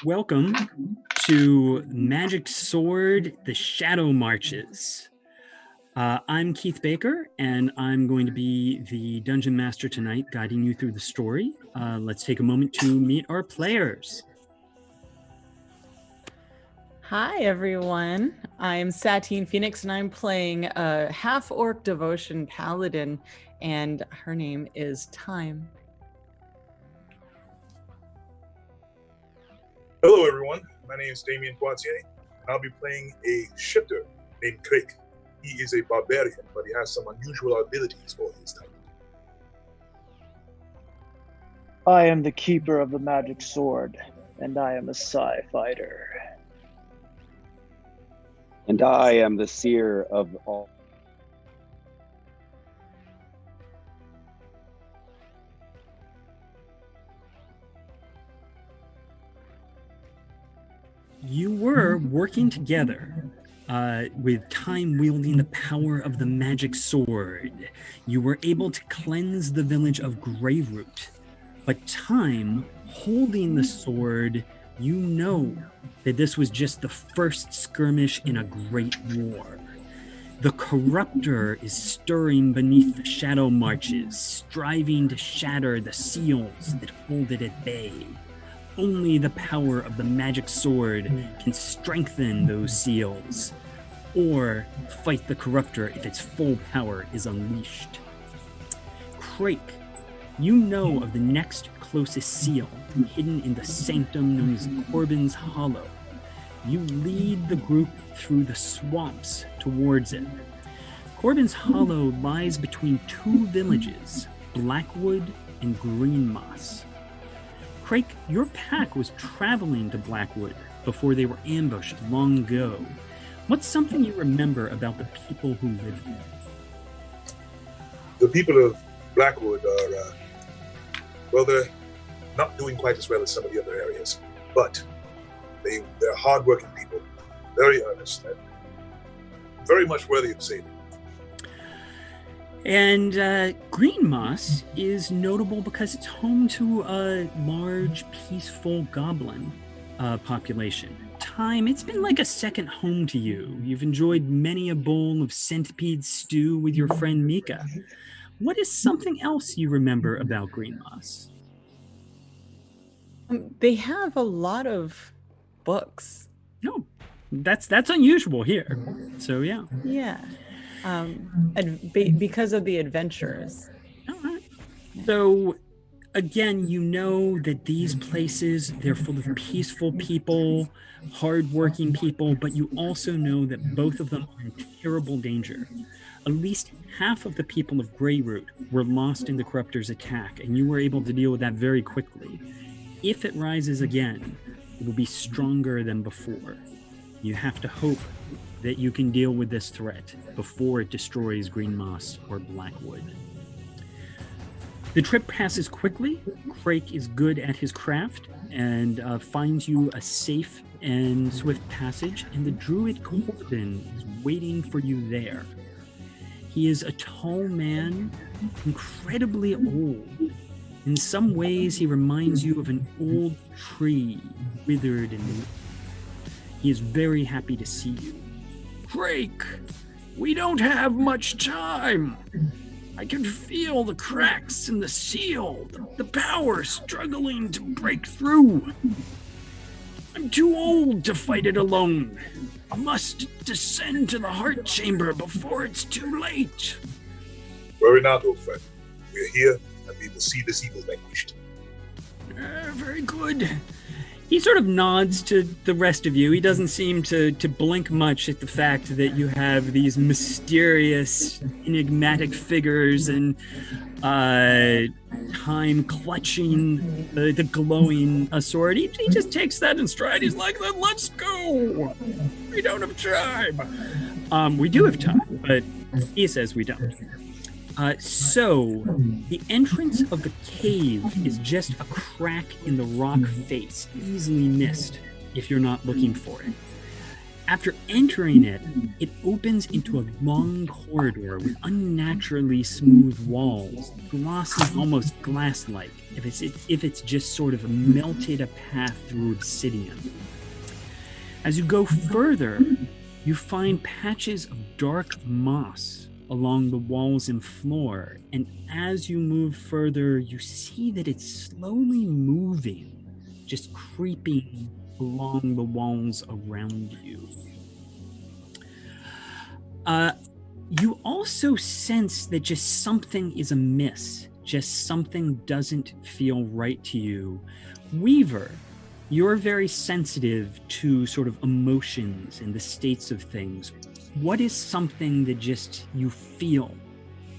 Welcome to Magic Sword, The Shadow Marches. I'm Keith Baker, and I'm going to be the Dungeon Master tonight, guiding you through the story. Let's take a moment to meet our players. Hi, everyone. I'm Satine Phoenix, and I'm playing a half-orc devotion paladin, and her name is Time. Hello, everyone. My name is Damion, and I'll be playing a shifter named Crake. He is a barbarian, but he has some unusual abilities for his type. I am the keeper of the magic sword, and I am a psi fighter. And I am the seer of all. You were working together with Time wielding the power of the magic sword. You were able to cleanse the village of Greyroot. But Time, holding the sword, you know that this was just the first skirmish in a great war. The Corruptor is stirring beneath the shadow marches, striving to shatter the seals that hold it at bay. Only the power of the magic sword can strengthen those seals, or fight the Corruptor if its full power is unleashed. Crake, you know of the next closest seal, hidden in the sanctum known as Corbin's Hollow. You lead the group through the swamps towards it. Corbin's Hollow lies between two villages, Blackwood and Greenmoss. Crake, your pack was traveling to Blackwood before they were ambushed long ago. What's something you remember about the people who live there? The people of Blackwood are, they're not doing quite as well as some of the other areas, but they're hardworking people, very earnest, and very much worthy of saving. And Greenmoss is notable because it's home to a large, peaceful goblin population. Time, it's been like a second home to you. You've enjoyed many a bowl of centipede stew with your friend Mika. What is something else you remember about Greenmoss? They have a lot of books. No, that's unusual here. So yeah. Yeah. Because of the adventures. All right. So, again, you know that these places, they're full of peaceful people, hardworking people, but you also know that both of them are in terrible danger. At least half of the people of Greyroot were lost in the Corruptor's attack, and you were able to deal with that very quickly. If it rises again, it will be stronger than before. You have to hope that you can deal with this threat before it destroys Greenmoss or Blackwood. The trip passes quickly. Crake is good at his craft and finds you a safe and swift passage, and the druid Corbin is waiting for you there. He is a tall man, incredibly old. In some ways, he reminds you of an old tree, withered and he is very happy to see you. Crake, we don't have much time. I can feel the cracks in the seal, the power struggling to break through. I'm too old to fight it alone. I must descend to the heart chamber before it's too late. Worry not, old friend. We're here, and we will see this evil vanquished. Very good. He sort of nods to the rest of you. He doesn't seem to blink much at the fact that you have these mysterious, enigmatic figures and Time clutching the glowing sword. He just takes that in stride. He's like, then let's go. We don't have time. We do have time, but he says we don't. So, the entrance of the cave is just a crack in the rock face, easily missed if you're not looking for it. After entering it, it opens into a long corridor with unnaturally smooth walls, glossy, almost glass-like, if it's just sort of melted a path through obsidian. As you go further, you find patches of dark moss along the walls and floor, and as you move further, you see that it's slowly moving, just creeping along the walls around you. You also sense that just something is amiss, just something doesn't feel right to you. Weaver, you're very sensitive to sort of emotions and the states of things. What is something that just you feel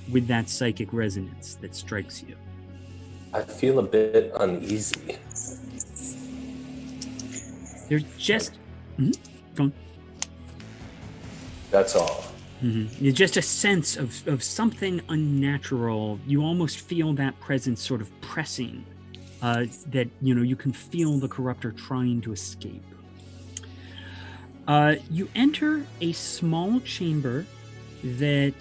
with that psychic resonance that strikes you? I feel a bit uneasy. There's just... Go on. That's all. It's just a sense of something unnatural. You almost feel that presence sort of pressing, that, you can feel the corruptor trying to escape. You enter a small chamber that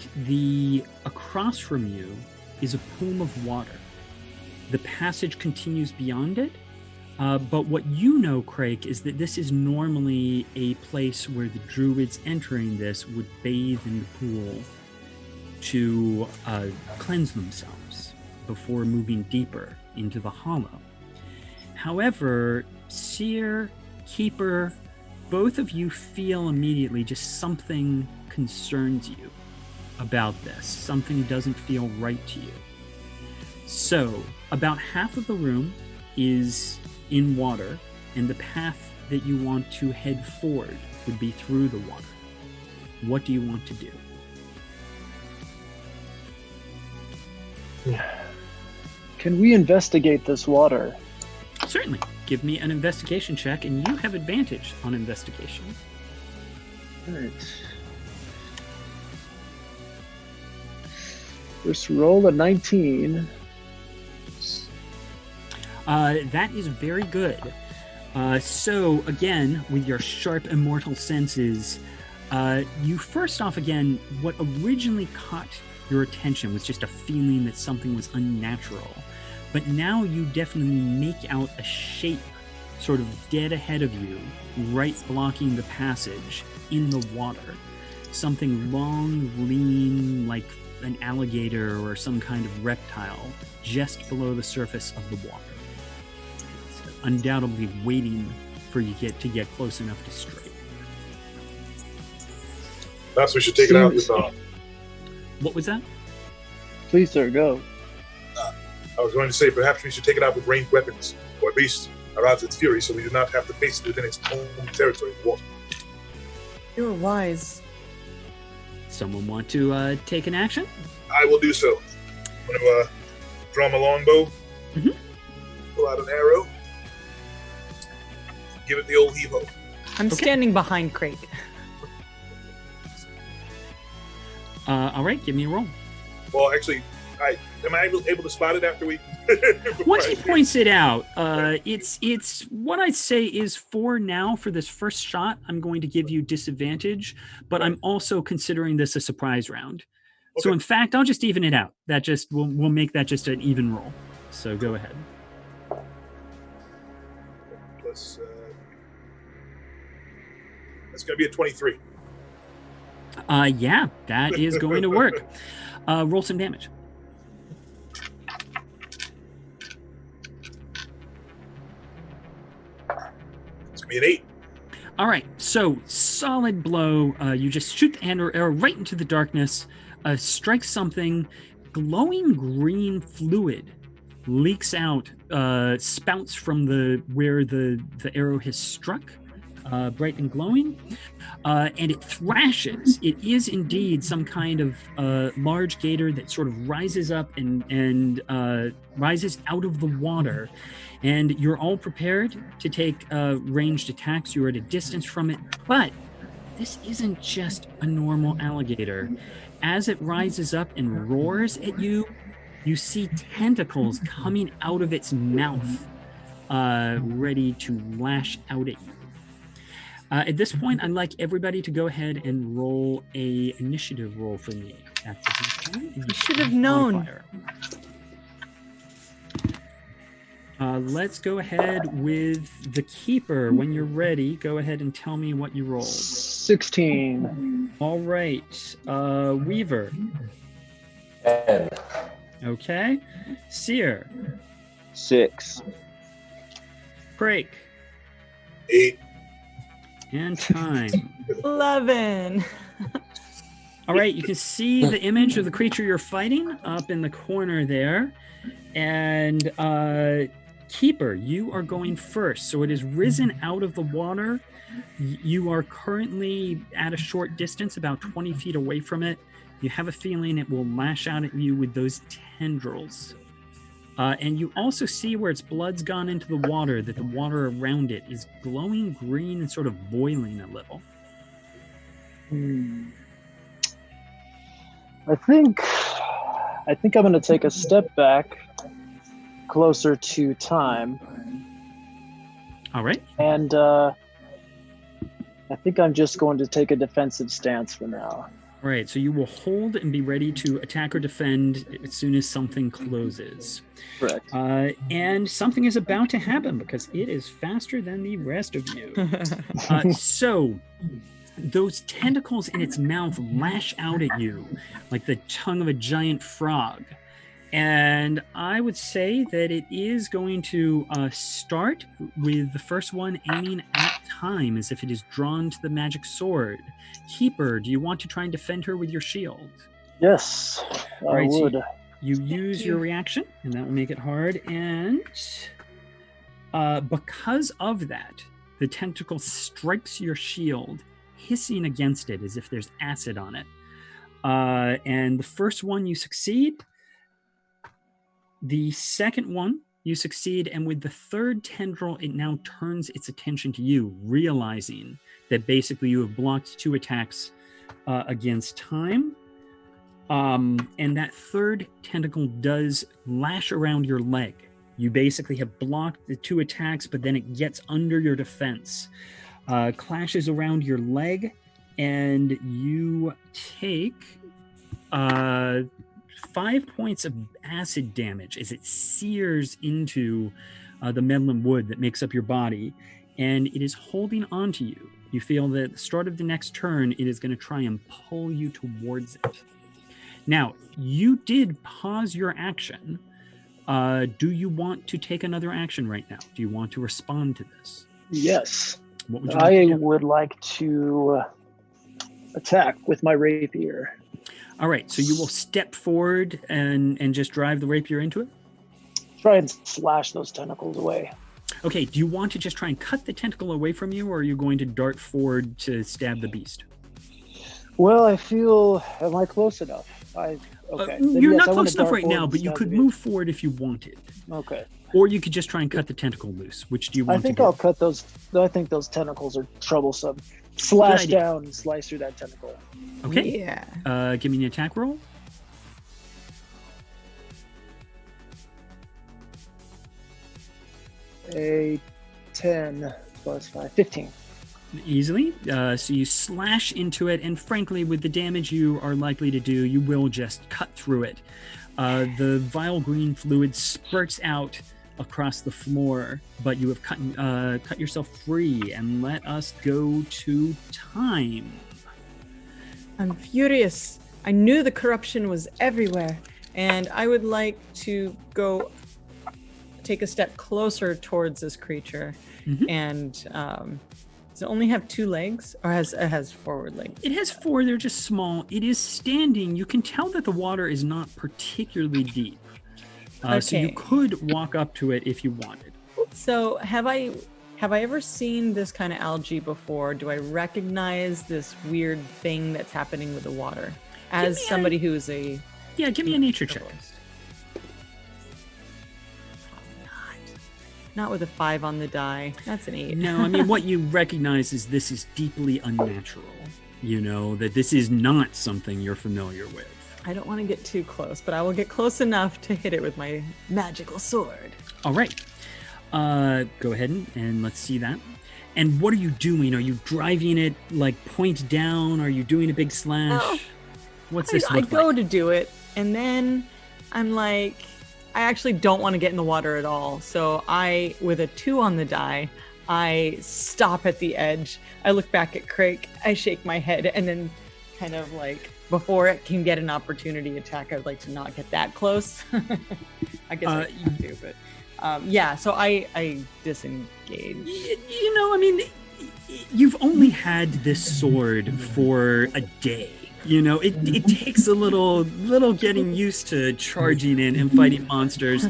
across from you is a pool of water. The passage continues beyond it, but what you know, Crake, is that this is normally a place where the druids entering this would bathe in the pool to cleanse themselves before moving deeper into the hollow. However, Seer, Keeper, both of you feel immediately just something concerns you about this. Something doesn't feel right to you. So, about half of the room is in water, and the path that you want to head forward would be through the water. What do you want to do? Can we investigate this water? Certainly. Give me an investigation check, and you have advantage on investigation. All right. First roll a 19. That is very good. So, again, with your sharp immortal senses, you first off, again, what originally caught your attention was just a feeling that something was unnatural. But now you definitely make out a shape sort of dead ahead of you, right blocking the passage in the water. Something long, lean, like an alligator or some kind of reptile, just below the surface of the water. Undoubtedly waiting for you to get close enough to strike. Perhaps we should take it out with... What was that? Please, sir, go. I was going to say, perhaps we should take it out with ranged weapons, or at least arouse its fury so we do not have to face it within its own territory of the water. You're wise. Someone want to take an action? I will do so. I'm going to draw my longbow, pull out an arrow, give it the old heave-ho. I'm standing behind Crake. All right, give me a roll. Well, actually, am I able to spot it after we... Once he points it out, it's what I'd say is for now, for this first shot, I'm going to give you disadvantage, but I'm also considering this a surprise round. Okay. So in fact, I'll just even it out. That just we'll make that just an even roll. So go ahead. Plus, that's going to be a 23. Yeah, that is going to work. Roll some damage. It's going to be an 8. All right, so solid blow. You just shoot the arrow right into the darkness, strikes something. Glowing green fluid leaks out, spouts from where the arrow has struck. Bright and glowing, and it thrashes. It is indeed some kind of large gator that sort of rises up and rises out of the water. And you're all prepared to take ranged attacks. You're at a distance from it, but this isn't just a normal alligator. As it rises up and roars at you, you see tentacles coming out of its mouth, ready to lash out at you. At this point, I'd like everybody to go ahead and roll a initiative roll for me. I should have known. Modifier. Let's go ahead with the keeper. When you're ready, go ahead and tell me what you rolled. 16. All right. Weaver. 10. Okay. Seer. 6. Crake. 8. And Time. 11. All right. You can see the image of the creature you're fighting up in the corner there. And Keeper, you are going first. So it is risen out of the water. You are currently at a short distance, about 20 feet away from it. You have a feeling it will lash out at you with those tendrils. And you also see where its blood's gone into the water, that the water around it is glowing green and sort of boiling a little. I think I'm going to take a step back, closer to Time. All right. And I think I'm just going to take a defensive stance for now. All right, so you will hold and be ready to attack or defend as soon as something closes. Correct. And something is about to happen because it is faster than the rest of you. So those tentacles in its mouth lash out at you like the tongue of a giant frog. And I would say that it is going to start with the first one aiming at Time as if it is drawn to the magic sword. Keeper, do you want to try and defend her with your shield? Yes, I Right, so would. You use your reaction, and that will make it hard. And because of that, the tentacle strikes your shield, hissing against it as if there's acid on it. And the first one, you succeed. The second one, you succeed. And with the third tendril, it now turns its attention to you, realizing that basically you have blocked 2 attacks against Time. And that third tentacle does lash around your leg. You basically have blocked the 2 attacks, but then it gets under your defense, clashes around your leg, and you take 5 points of acid damage as it sears into the metal wood that makes up your body, and it is holding on to you. You feel that at the start of the next turn, it is going to try and pull you towards it. Now, you did pause your action. Do you want to take another action right now? Do you want to respond to this? Yes. What would you like to do? would like to attack with my rapier. All right, so you will step forward and just drive the rapier into it? Try and slash those tentacles away. Okay, do you want to just try and cut the tentacle away from you, or are you going to dart forward to stab the beast? Well, I feel... Am I close enough? Okay. Then You're yes, not I wanna close enough dart right forward now, and but you stab could the move beast. forward if you wanted. Okay. Or you could just try and cut the tentacle loose. Which do you want I think to do? I'll cut those... I think those tentacles are troublesome. Slash idea. down and slice through that tentacle. Okay. Yeah. Give me an attack roll. A 10 plus 5, 15. Easily. So you slash into it, and frankly, with the damage you are likely to do, you will just cut through it. The vile green fluid spurts out across the floor, but you have cut yourself free, and let us go to Time. I'm furious. I knew the corruption was everywhere, and I would like to go take a step closer towards this creature. And does it only have 2 legs, or it has forward legs? It has 4. They're just small. It is standing. You can tell that the water is not particularly deep. So you Okay. could walk up to it if you wanted. So have I ever seen this kind of algae before? Do I recognize this weird thing that's happening with the water as me a- somebody who's a Yeah, give me a nature check. herbalist? Not with a 5 on the die. That's an 8. No, I mean, what you recognize is this is deeply unnatural. You know, that this is not something you're familiar with. I don't want to get too close, but I will get close enough to hit it with my magical sword. All right. Go ahead and let's see that. And what are you doing? Are you driving it like point down? Are you doing a big slash? No. What's this I look go like? to do it, and then I'm like, I actually don't want to get in the water at all. So I, with a 2 on the die, I stop at the edge. I look back at Crake. I shake my head, and then kind of like, before it can get an opportunity attack, I'd like to not get that close. I guess I have to, but yeah, so I disengage. You know, I mean, you've only had this sword for a day. You know, it takes a little getting used to charging in and fighting monsters.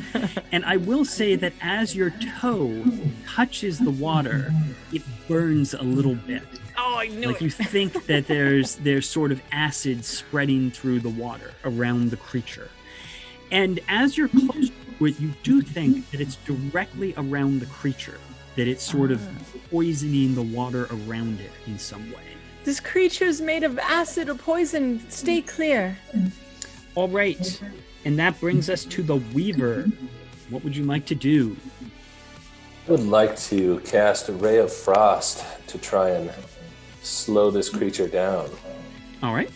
And I will say that as your toe touches the water, it burns a little bit. Oh, I knew Like you think that there's sort of acid spreading through the water around the creature. And as you're close to it, you do think that it's directly around the creature, that it's sort of poisoning the water around it in some way. This creature's made of acid or poison. Stay clear. All right. And that brings us to the Weaver. What would you like to do? I would like to cast a ray of frost to try and slow this creature down. All right.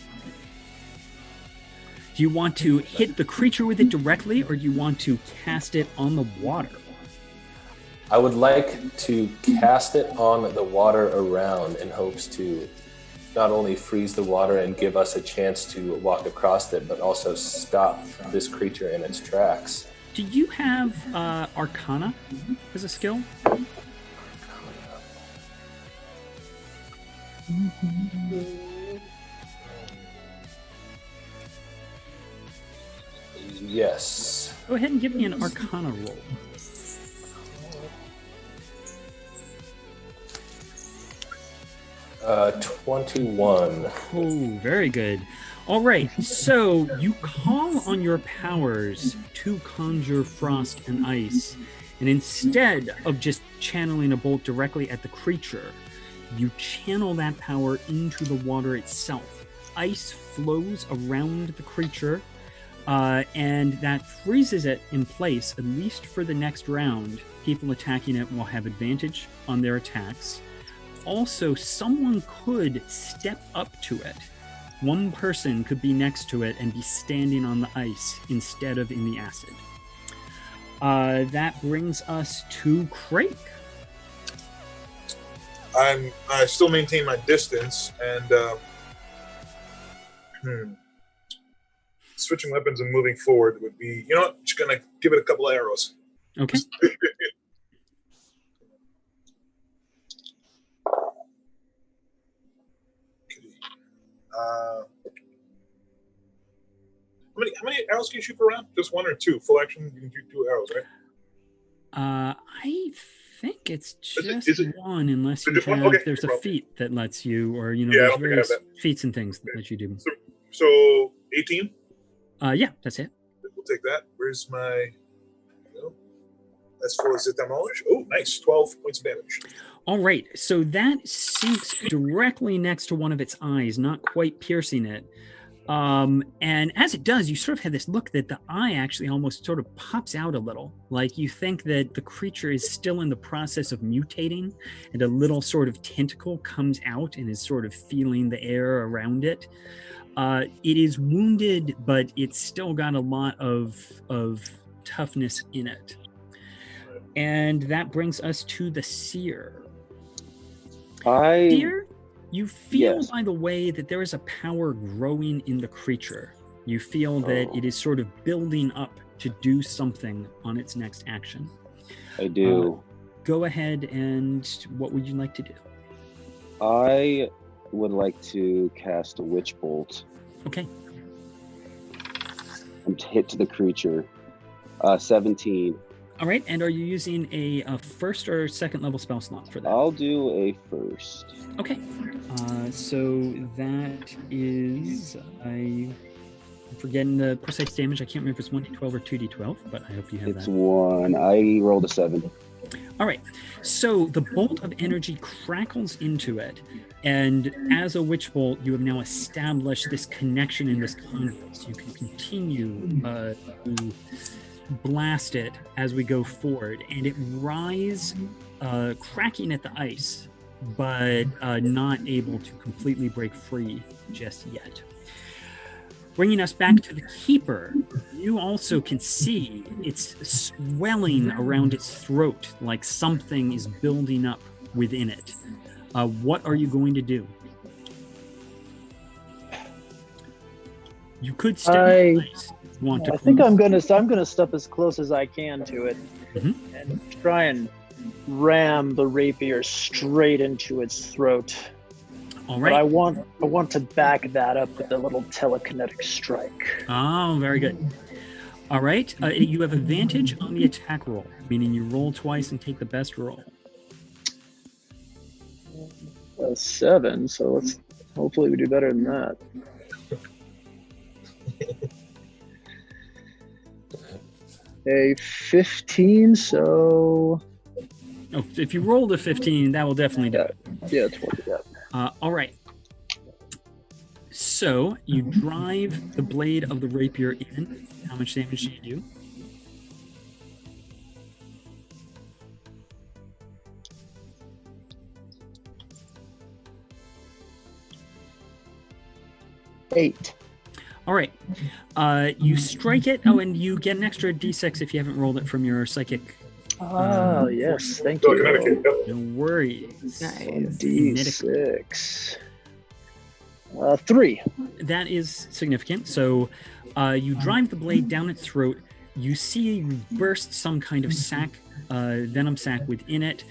Do you want to hit the creature with it directly, or do you want to cast it on the water? I would like to cast it on the water around in hopes to not only freeze the water and give us a chance to walk across it, but also stop this creature in its tracks. Do you have Arcana as a skill? Yes. Go ahead and give me an Arcana roll. Uh, 21. Oh, very good. All right, so you call on your powers to conjure frost and ice, and instead of just channeling a bolt directly at the creature, you channel that power into the water itself. Ice flows around the creature, and that freezes it in place, at least for the next round. People attacking it will have advantage on their attacks. Also, someone could step up to it. One person could be next to it and be standing on the ice instead of in the acid. That brings us to Crake. I still maintain my distance, and switching weapons and moving forward would be, you know what, just gonna give it a couple of arrows. Okay. How many arrows can you shoot per round? Just 1 or 2? Full action, you can shoot 2 arrows, right? I think it's just is it, one, unless you just have, one? Okay, there's a no problem. feat that lets you, or, you know, Yeah, I there's don't think I various have that. feats and things that you do. So 18? Yeah, that's it. We'll take that. Where's my... There you go. As full as the damage. Oh, nice. 12 points of damage. All right, so that sinks directly next to one of its eyes, not quite piercing it. And as it does, you sort of have this look that the eye actually almost sort of pops out a little. Like you think that the creature is still in the process of mutating, and a little sort of tentacle comes out and is sort of feeling the air around it. It is wounded, but it's still got a lot of toughness in it. And that brings us to the seer. Seer, you feel, Yes. by the way, that there is a power growing in the creature. You feel that it is sort of building up to do something on its next action. I do. Go ahead, and what would you like to do? I would like to cast a witch bolt Okay. and hit to the creature. 17. All right, and are you using a first or second level spell slot for that? I'll do a first. Okay. So that is... I'm forgetting the precise damage. I can't remember if it's 1d12 or 2d12, but I hope you have It's that. 1. I rolled a 7. All right, so the bolt of energy crackles into it, and as a witch bolt, you have now established this connection in this conduit. So you can continue to blast it as we go forward, and it rises, cracking at the ice, but not able to completely break free just yet. Bringing us back to the Keeper, you also can see it's swelling around its throat like something is building up within it. What are you going to do? You could stay I think I'm gonna step as close as I can to it and try and ram the rapier straight into its throat. All right. But I want to back that up with a little telekinetic strike. Oh, very good. All right. You have advantage on the attack roll, meaning you roll twice and take the best roll. A 7, so hopefully we do better than that. A 15, so... Oh, if you rolled a 15, that will definitely do it. Yeah, 20, yeah. All right. So you drive the blade of the rapier in. How much damage do you do? Eight. All right. You strike it. Oh, and you get an extra d6 if you haven't rolled it from your psychic. Oh, yes. Thank So you. Connecticut, yep. No worries. Nice. D6. 3. That is significant. So you drive the blade down its throat. You see you burst some kind of venom sac within it.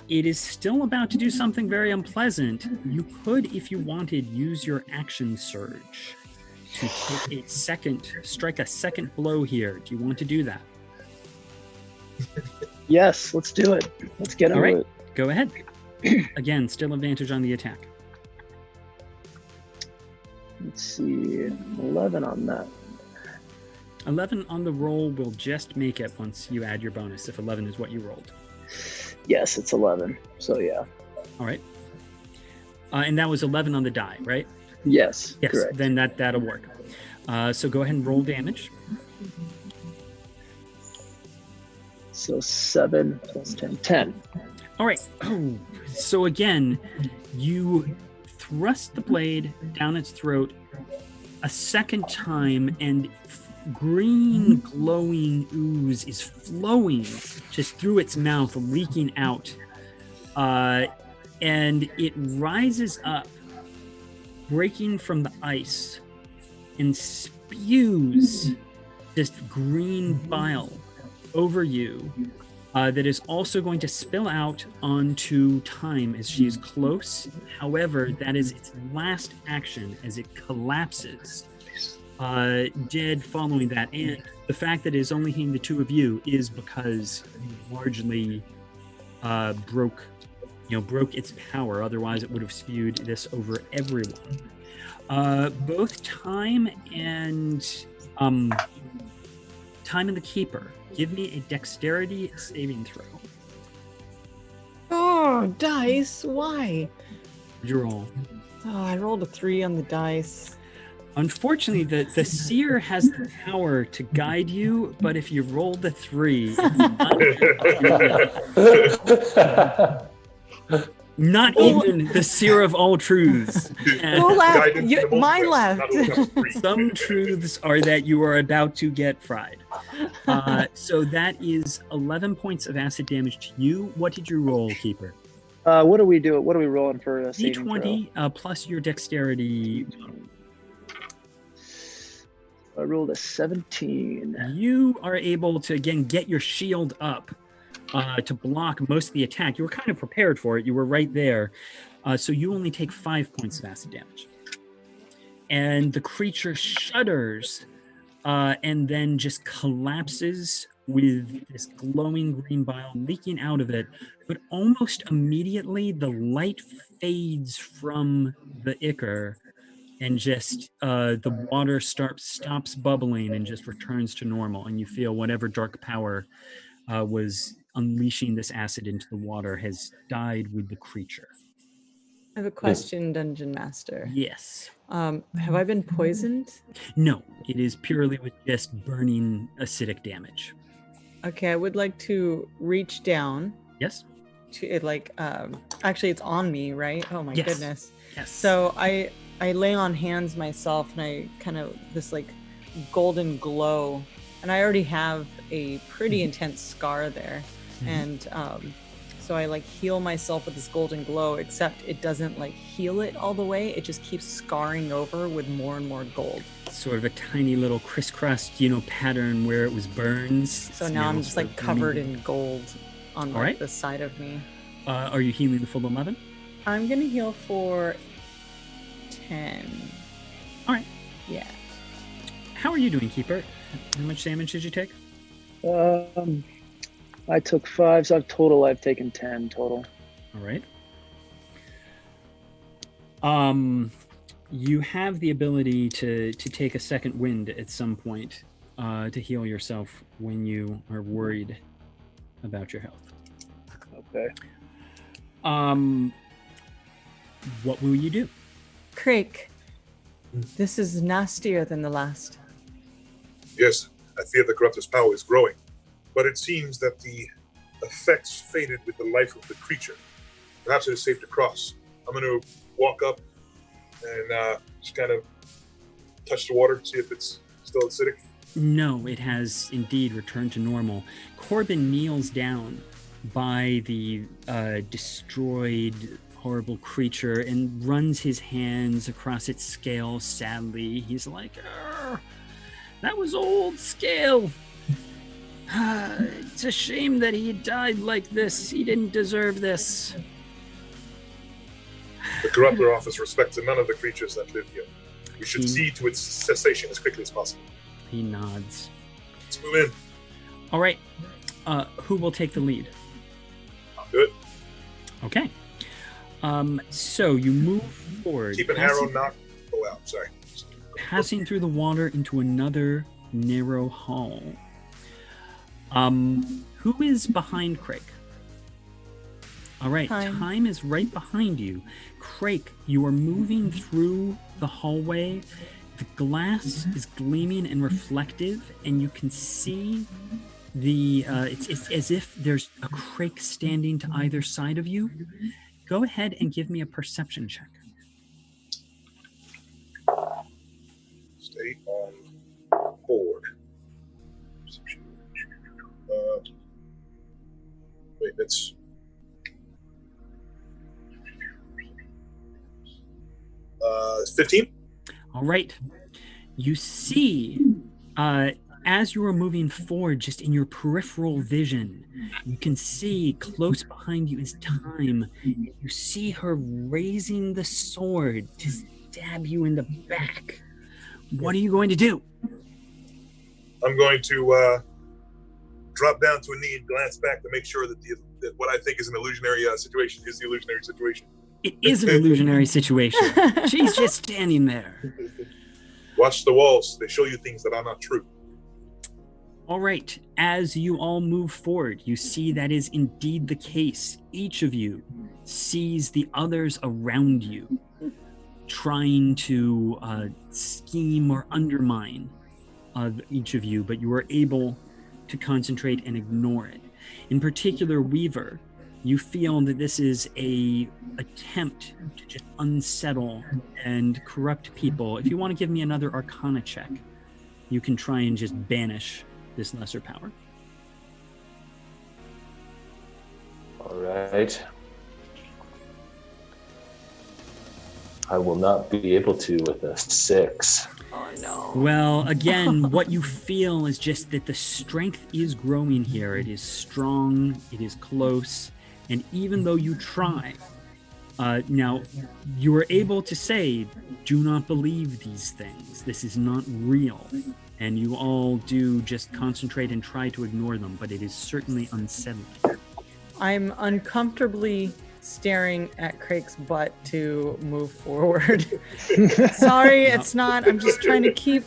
It is still about to do something very unpleasant. You could, if you wanted, use your action surge to strike a second blow here. Do you want to do that? Yes, let's do it. Let's get All over right, it. go ahead. Again, still advantage on the attack. Let's see. 11 on that. 11 on the roll will just make it once you add your bonus, if 11 is what you rolled. Yes, it's 11. So, yeah. All right. And that was 11 on the die, right? Yes, Yes, correct. then that'll work. So go ahead and roll damage. So 7 plus 10. 10. All right. Oh, so again, you thrust the blade down its throat a second time, and green glowing ooze is flowing just through its mouth, leaking out. And it rises up, breaking from the ice, and spews just green bile over you that is also going to spill out onto Time as she is close. However, that is its last action as it collapses, dead following that. And the fact that it is only hitting the two of you is because you largely broke its power. Otherwise, it would have spewed this over everyone. Both Time and the Keeper, give me a dexterity saving throw. Oh, dice. Why? What'd you roll? Oh, I rolled a 3 on the dice. Unfortunately, the seer has the power to guide you, but if you rolled a 3, not even the seer of all truths. Who left? Guidance to the Mine most left. not enough free. Some truths are that you are about to get fried. So that is 11 points of acid damage to you. What did you roll, Keeper? What do we do? What are we rolling for a saving throw? D20 plus your dexterity. I rolled a 17. You are able to, again, get your shield up to block most of the attack. You were kind of prepared for it. You were right there. So you only take 5 points of acid damage. And the creature shudders and then just collapses with this glowing green bile leaking out of it. But almost immediately, the light fades from the ichor, and just the water stops bubbling and just returns to normal. And you feel whatever dark power was unleashing this acid into the water has died with the creature. I have a question, Dungeon Master. Yes. Have I been poisoned? No, it is purely with just burning acidic damage. Okay, I would like to reach down Yes? to it, like actually it's on me, right? Oh my Yes. goodness. Yes. So I lay on hands myself, and I kind of this like golden glow, and I already have a pretty intense scar there, and so I like heal myself with this golden glow, except it doesn't like heal it all the way. It just keeps scarring over with more and more gold. Sort of a tiny little crisscrossed, pattern where it was burns. So now I'm just like covered in gold on like Alright. the side of me. Are you healing the full 11? I'm gonna heal for 10. All right. Yeah. How are you doing, Keeper? How much damage did you take? I took 5, so I've taken 10 total. All right. You have the ability to take a second wind at some point to heal yourself when you are worried about your health. Okay. What will you do? Crake, this is nastier than the last. Yes, I fear the corruptor's power is growing, but it seems that the effects faded with the life of the creature. Perhaps it is safe to cross. I'm going to walk up and just kind of touch the water, see if it's still acidic. No, it has indeed returned to normal. Corbin kneels down by the destroyed, horrible creature and runs his hands across its scale sadly. He's like, that was old scale. It's a shame that he died like this. He didn't deserve this. The corruptor offers respect to none of the creatures that live here. We should see to its cessation as quickly as possible. He nods. Let's move in. All right. Who will take the lead? I'll do it. Okay. So you move forward. Keep an arrow not go out. Sorry. Passing through the water into another narrow hall. Who is behind Crake? All right, time is right behind you. Crake, you are moving through the hallway. The glass is gleaming and reflective, and you can see it's as if there's a Crake standing to either side of you. Go ahead and give me a perception check. Stay on board. Wait, that's 15. All right. You see, as you are moving forward, just in your peripheral vision, you can see close behind you is Time. You see her raising the sword to stab you in the back. What are you going to do? I'm going to drop down to a knee and glance back to make sure that what I think is an illusionary situation is the illusionary situation. It is an illusionary situation. She's just standing there. Watch the walls. They show you things that are not true. All right. As you all move forward, you see that is indeed the case. Each of you sees the others around you trying to scheme or undermine each of you, but you are able to concentrate and ignore it. In particular, Weaver, you feel that this is a attempt to just unsettle and corrupt people. If you want to give me another Arcana check, you can try and just banish this lesser power. All right. I will not be able to with a 6. Oh no. Well, again, what you feel is just that the strength is growing here. It is strong, it is close, and even though you try, now you are able to say, do not believe these things. This is not real. And you all do just concentrate and try to ignore them, but it is certainly unsettling. I'm uncomfortably staring at Crake's butt to move forward. Sorry, it's not. I'm just trying to keep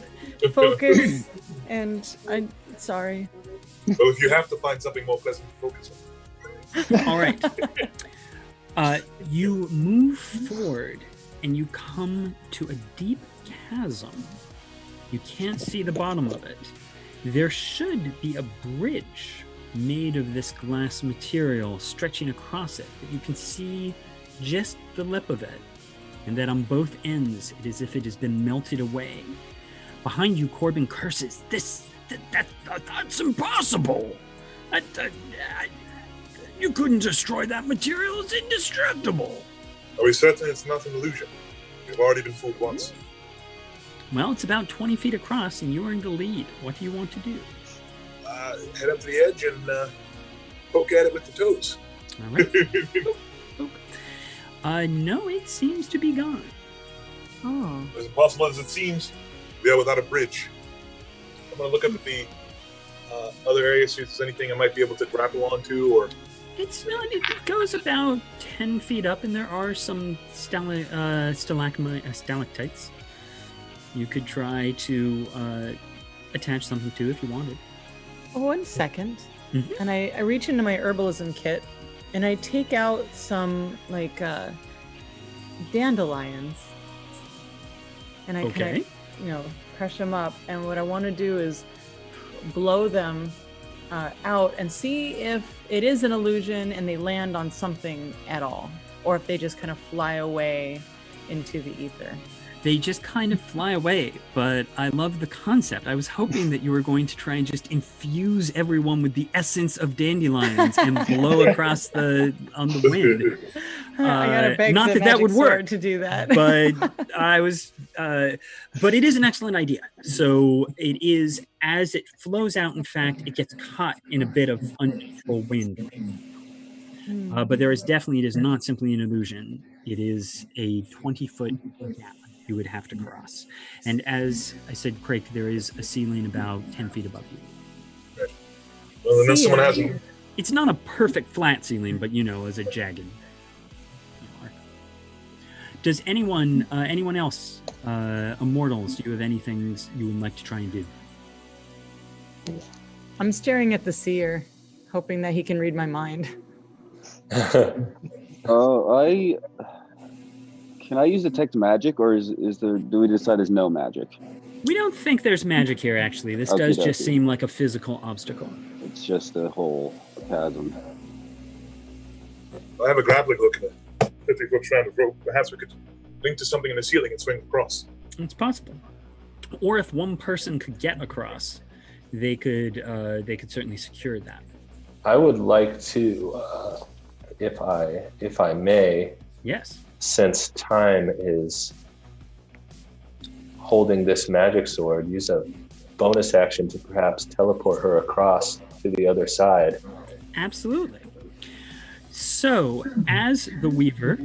focus, and sorry. Well, if you have to find something more pleasant to focus on. All right. You move forward, and you come to a deep chasm. You can't see the bottom of it. There should be a bridge made of this glass material stretching across it, but you can see just the lip of it, and that on both ends it is as if it has been melted away. Behind you, Corbin curses. That's impossible. You couldn't destroy that material. It's indestructible. Are we certain it's not an illusion? We've already been fooled once. Well, it's about 20 feet across, and you are in the lead. What do you want to do? Head up to the edge and poke at it with the toes. All right. No, it seems to be gone. Oh. As impossible as it seems, we are without a bridge. I'm going to look up at the other areas, see if there's anything I might be able to grapple onto, or... It's not. It goes about 10 feet up, and there are some stalactites. You could try to attach something to if you wanted. 1 second. Mhm. And I reach into my herbalism kit, and I take out some, like, dandelions. And I kind of, crush them up. And what I want to do is blow them out and see if it is an illusion and they land on something at all, or if they just kind of fly away into the ether. They just kind of fly away, but I love the concept. I was hoping that you were going to try and just infuse everyone with the essence of dandelions and blow across on the wind. I gotta beg not the that would magic work sword to do that. but but it is an excellent idea. So it is, as it flows out, in fact, it gets caught in a bit of unnatural wind. But it is not simply an illusion. It is a 20-foot gap you would have to cross. And as I said, Crake, there is a ceiling about 10 feet above you. Well, unless someone has them. It's not a perfect flat ceiling, but as a jagged. Does anyone else, immortals, do you have anything you would like to try and do? I'm staring at the seer, hoping that he can read my mind. Can I use detect magic, or is there? Do we decide there's no magic? We don't think there's magic here, actually. This does just seem like a physical obstacle. It's just a whole chasm. I have a grappling hook and a 50-foot strand of rope. Perhaps we could link to something in the ceiling and swing across. It's possible. Or if one person could get across, they could certainly secure that. I would like to, if I may. Yes. Since Time is holding this magic sword, use a bonus action to perhaps teleport her across to the other side. Absolutely. So, as the weaver,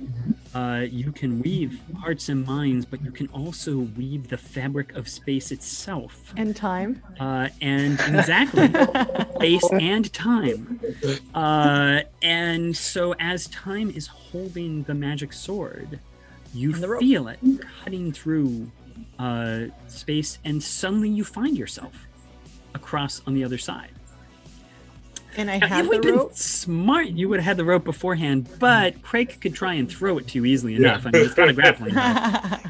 you can weave hearts and minds, but you can also weave the fabric of space itself. And time. And exactly, space and time. And so as Time is holding the magic sword, you feel it cutting through space, and suddenly you find yourself across on the other side. And I Now, have if we'd the been rope. smart, you would have had the rope beforehand, but Crake could try and throw it to you easily enough. I mean, it's got a grappling hook.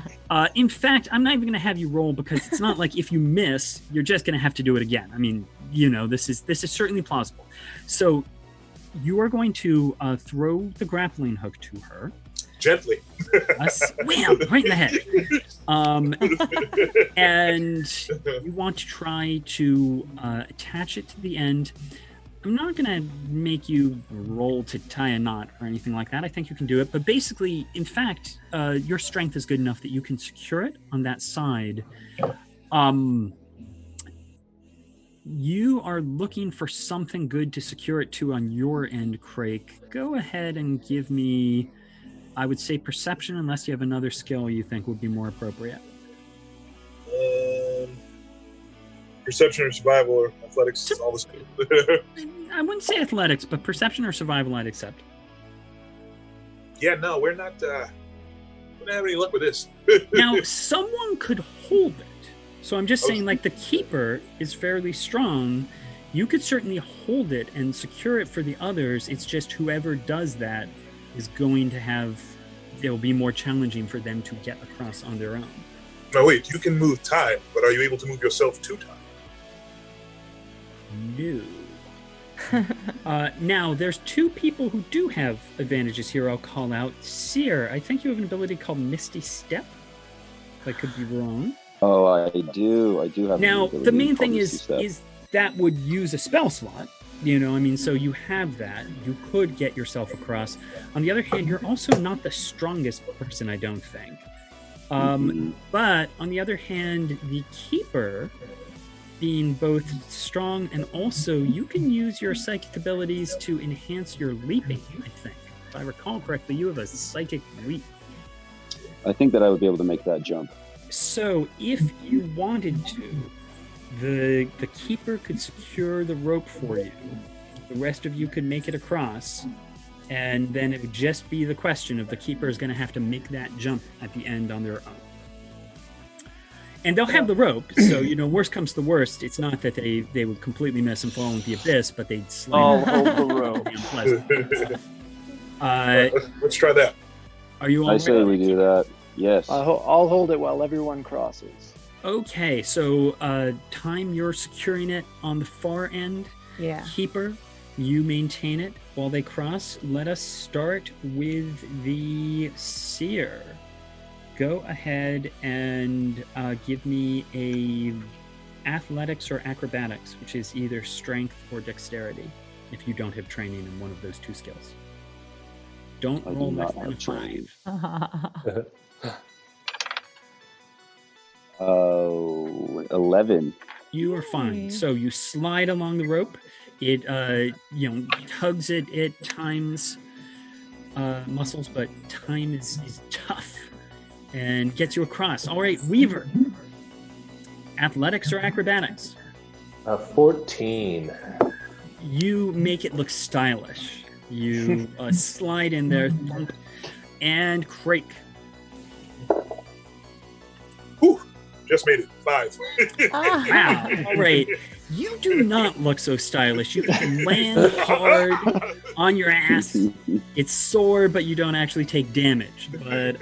In fact, I'm not even going to have you roll, because it's not like if you miss, you're just going to have to do it again. I mean, this is certainly plausible. So you are going to throw the grappling hook to her. Gently. Wham! Right in the head. And you want to try to attach it to the end. I'm not going to make you roll to tie a knot or anything like that. I think you can do it. But basically, in fact, your strength is good enough that you can secure it on that side. You are looking for something good to secure it to on your end, Crake. Go ahead and give me, I would say, perception, unless you have another skill you think would be more appropriate. Perception or survival or athletics is all the same. I wouldn't say athletics, but perception or survival I'd accept. Yeah, no, we don't have any luck with this. Now, someone could hold it. So I'm just saying, like, the keeper is fairly strong. You could certainly hold it and secure it for the others. It's just whoever does that is going to have, it'll be more challenging for them to get across on their own. No, wait, you can move time, but are you able to move yourself to time? No. Now, there's two people who do have advantages here. I'll call out. Seer, I think you have an ability called Misty Step. I could be wrong. Oh, I do. I do have. Now, an the main ability thing called is Misty Step. is that would use a spell slot. You know, I mean, so you have that. You could get yourself across. On the other hand, you're also not the strongest person, I don't think. But on the other hand, the Keeper, being both strong and also you can use your psychic abilities to enhance your leaping, I think. If I recall correctly, you have a psychic leap. I think that I would be able to make that jump. So if you wanted to, the Keeper could secure the rope for you. The rest of you could make it across, and then it would just be the question of the Keeper is going to have to make that jump at the end on their own. And they'll have the rope, so, you know, worst comes to worst, it's not that they would completely miss and fall into the abyss, but they'd slam the rope. Let's try that. Are you all I say we do that. Yes. I'll hold it while everyone crosses. Okay, so time you're securing it on the far end. Yeah. Keeper, you maintain it while they cross. Let us start with the Seer. Go ahead and give me a athletics or acrobatics, which is either strength or dexterity, if you don't have training in one of those two skills. Don't roll less than a 5. 11. You are fine. So you slide along the rope. It tugs at times muscles, but time is tough and gets you across. All right, Weaver. Athletics or acrobatics? 14. You make it look stylish. You slide in there, thump, and Crake. Whew, just made it 5. Wow. All right. You do not look so stylish. You land hard on your ass. It's sore, but you don't actually take damage. But,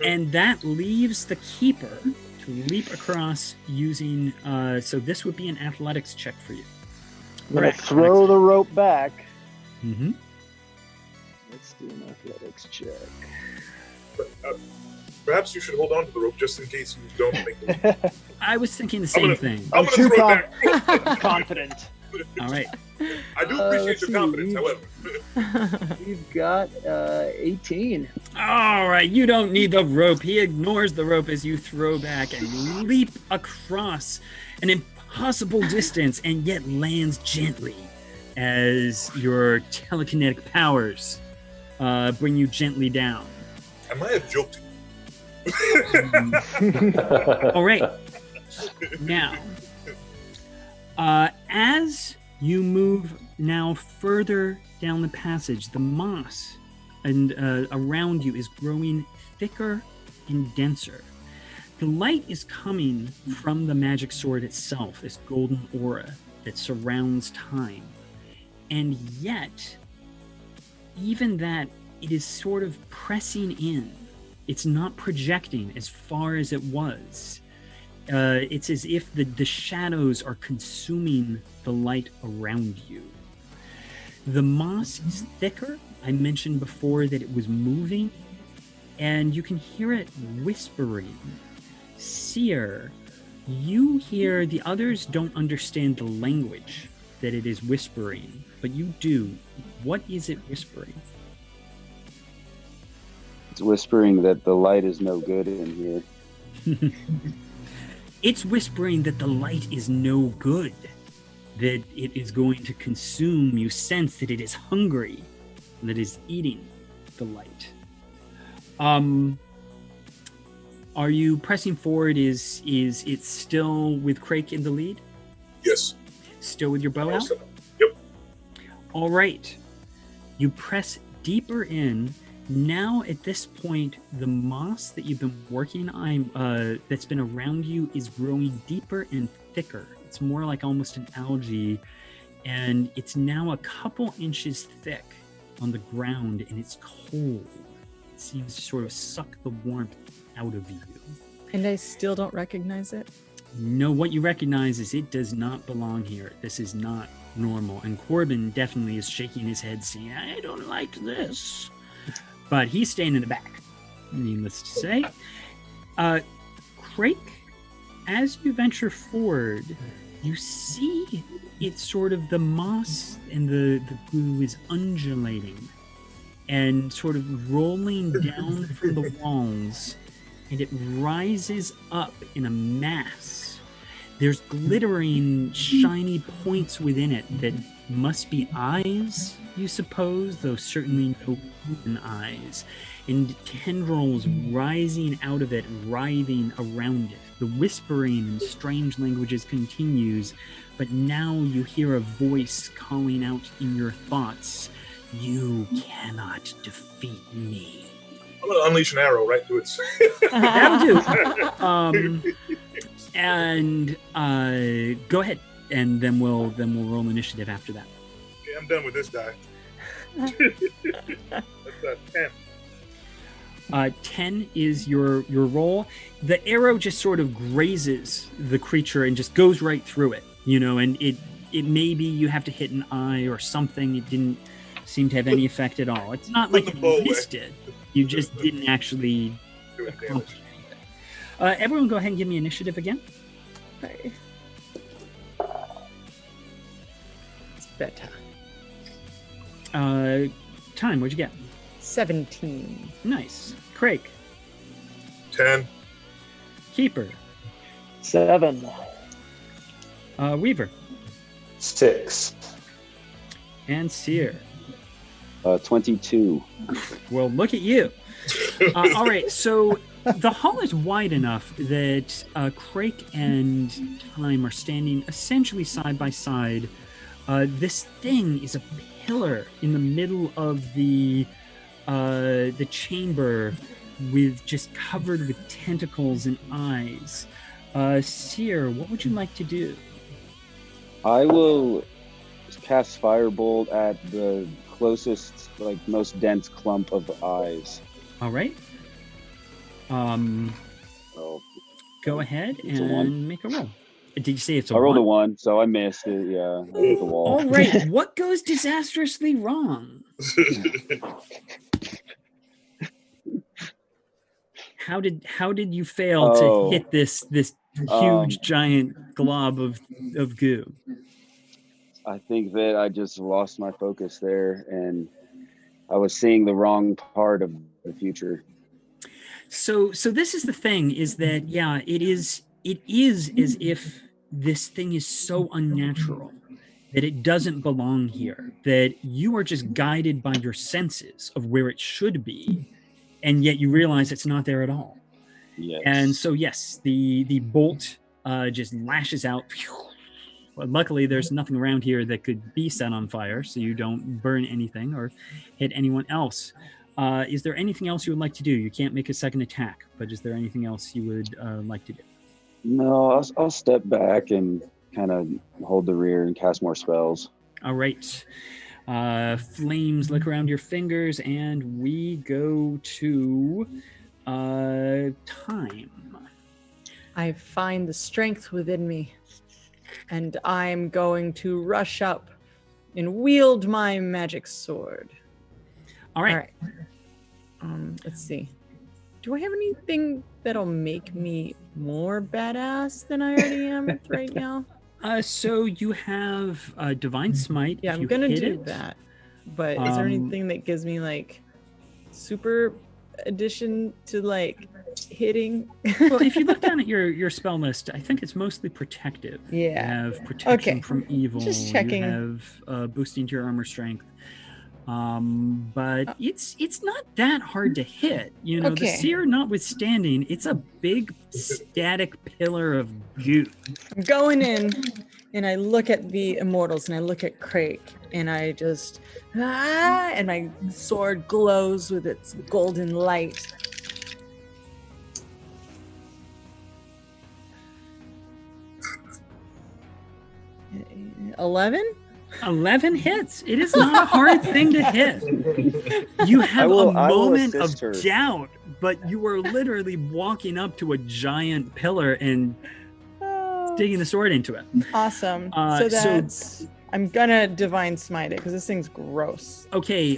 and that leaves the Keeper to leap across using, so this would be an athletics check for you. I'm going to throw the rope back. Mm-hmm. Let's do an athletics check. Perhaps you should hold on to the rope just in case you don't make the I was thinking the same thing. I'm too going to throw it back. confident. All right. I do appreciate your confidence, however. We've got 18. All right. You don't need the rope. He ignores the rope as you throw back and leap across an impossible distance and yet lands gently as your telekinetic powers bring you gently down. I might have joked. All right. Now, as you move now further down the passage, the moss and around you is growing thicker and denser. The light is coming from the magic sword itself, this golden aura that surrounds time. And yet, even that, it is sort of pressing in. It's not projecting as far as it was. It's as if the shadows are consuming the light around you. The moss is thicker. I mentioned before that it was moving, and you can hear it whispering. Seer, you hear the others don't understand the language that it is whispering, but you do. What is it whispering? It's whispering that the light is no good in here. It's whispering that the light is no good, that it is going to consume. You sense that it is hungry, that it is eating the light. Are you pressing forward? Is it still with Crake in the lead? Yes. Still with your bow out? Yep. All right. You press deeper in. Now, at this point, the moss that you've been working on, that's been around you, is growing deeper and thicker. It's more like almost an algae, and it's now a couple inches thick on the ground, and it's cold. It seems to sort of suck the warmth out of you. And I still don't recognize it? No, what you recognize is it does not belong here. This is not normal. And Corbin definitely is shaking his head saying, I don't like this. But he's staying in the back, needless to say. Crake, as you venture forward, you see it's sort of the moss and the goo is undulating and sort of rolling down from the walls, and it rises up in a mass. There's glittering, shiny points within it that must be eyes, you suppose, though certainly no human eyes, and tendrils rising out of it, writhing around it. The whispering in strange languages continues, but now you hear a voice calling out in your thoughts, "You cannot defeat me." I'm gonna unleash an arrow right through its. That'll do. And go ahead, and then we'll roll initiative after that. Okay, I'm done with this guy. That's 10. 10 is your roll. The arrow just sort of grazes the creature and just goes right through it, and it maybe you have to hit an eye or something. It didn't seem to have any effect at all. It's not like you missed it. You just didn't actually accomplish anything. Everyone go ahead and give me initiative again. Okay. It's better. Time, what'd you get? 17. Nice. Crake. 10. Keeper. 7. Weaver. 6. And Seer. 22. Well, look at you. All right, so the hall is wide enough that Crake and Time are standing essentially side by side. This thing is a pillar in the middle of the chamber, with just covered with tentacles and eyes. Seer, what would you like to do? I will cast Firebolt at the closest, most dense clump of eyes. All right. So, Go ahead it's a and 1. make a roll. Did you say it's a I rolled 1? a 1, so I missed it. Yeah, I hit the wall. All right. What goes disastrously wrong? How did you fail to hit this huge giant glob of goo? I think that I just lost my focus there, and I was seeing the wrong part of the future. So this is the thing, is that it is as if this thing is so unnatural that it doesn't belong here, that you are just guided by your senses of where it should be, and yet you realize it's not there at all. Yes. And so yes, the bolt just lashes out. Well, luckily there's nothing around here that could be set on fire, so you don't burn anything or hit anyone else. Is there anything else you would like to do? You can't make a second attack, but is there anything else you would like to do? No, I'll step back and kind of hold the rear and cast more spells. All right. Flames lick around your fingers, and we go to Time. I find the strength within me, and I'm going to rush up and wield my magic sword. All right. Let's see. Do I have anything that'll make me more badass than I already am right now? So you have Divine Smite. Yeah, if I'm you gonna hit do it. that. But is there anything that gives me super addition to hitting? Well, if you look down at your spell list, I think it's mostly protective. Yeah. You have protection Okay. from evil. Just checking. You have boosting to your armor strength. But it's not that hard to hit. The Okay. Seer notwithstanding, it's a big static pillar of goo. I'm going in, and I look at the immortals, and I look at Crake, and I just and my sword glows with its golden light. $11? 11 hits. It is not a hard thing to hit. You have I will a moment of assist her. doubt, but you are literally walking up to a giant pillar and digging the sword into it. Awesome. Uh, So so- that's. I'm gonna divine smite it because this thing's gross. Okay,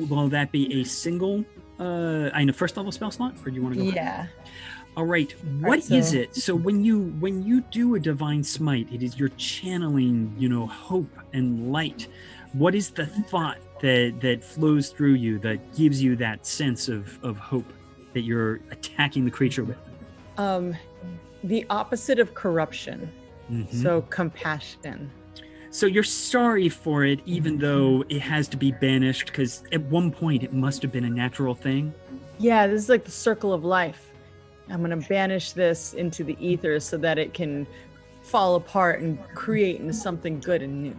will that be a single, I know, first level spell slot, or do you want to go? Yeah. All right. What right, is so- it? So when you do a divine smite, it is you're channeling, hope and light. What is the thought that flows through you that gives you that sense of hope that you're attacking the creature with? The opposite of corruption. Mhm. So compassion. So you're sorry for it, even though it has to be banished, because at one point it must have been a natural thing. Yeah, this is like the circle of life. I'm gonna banish this into the ether so that it can fall apart and create into something good and new.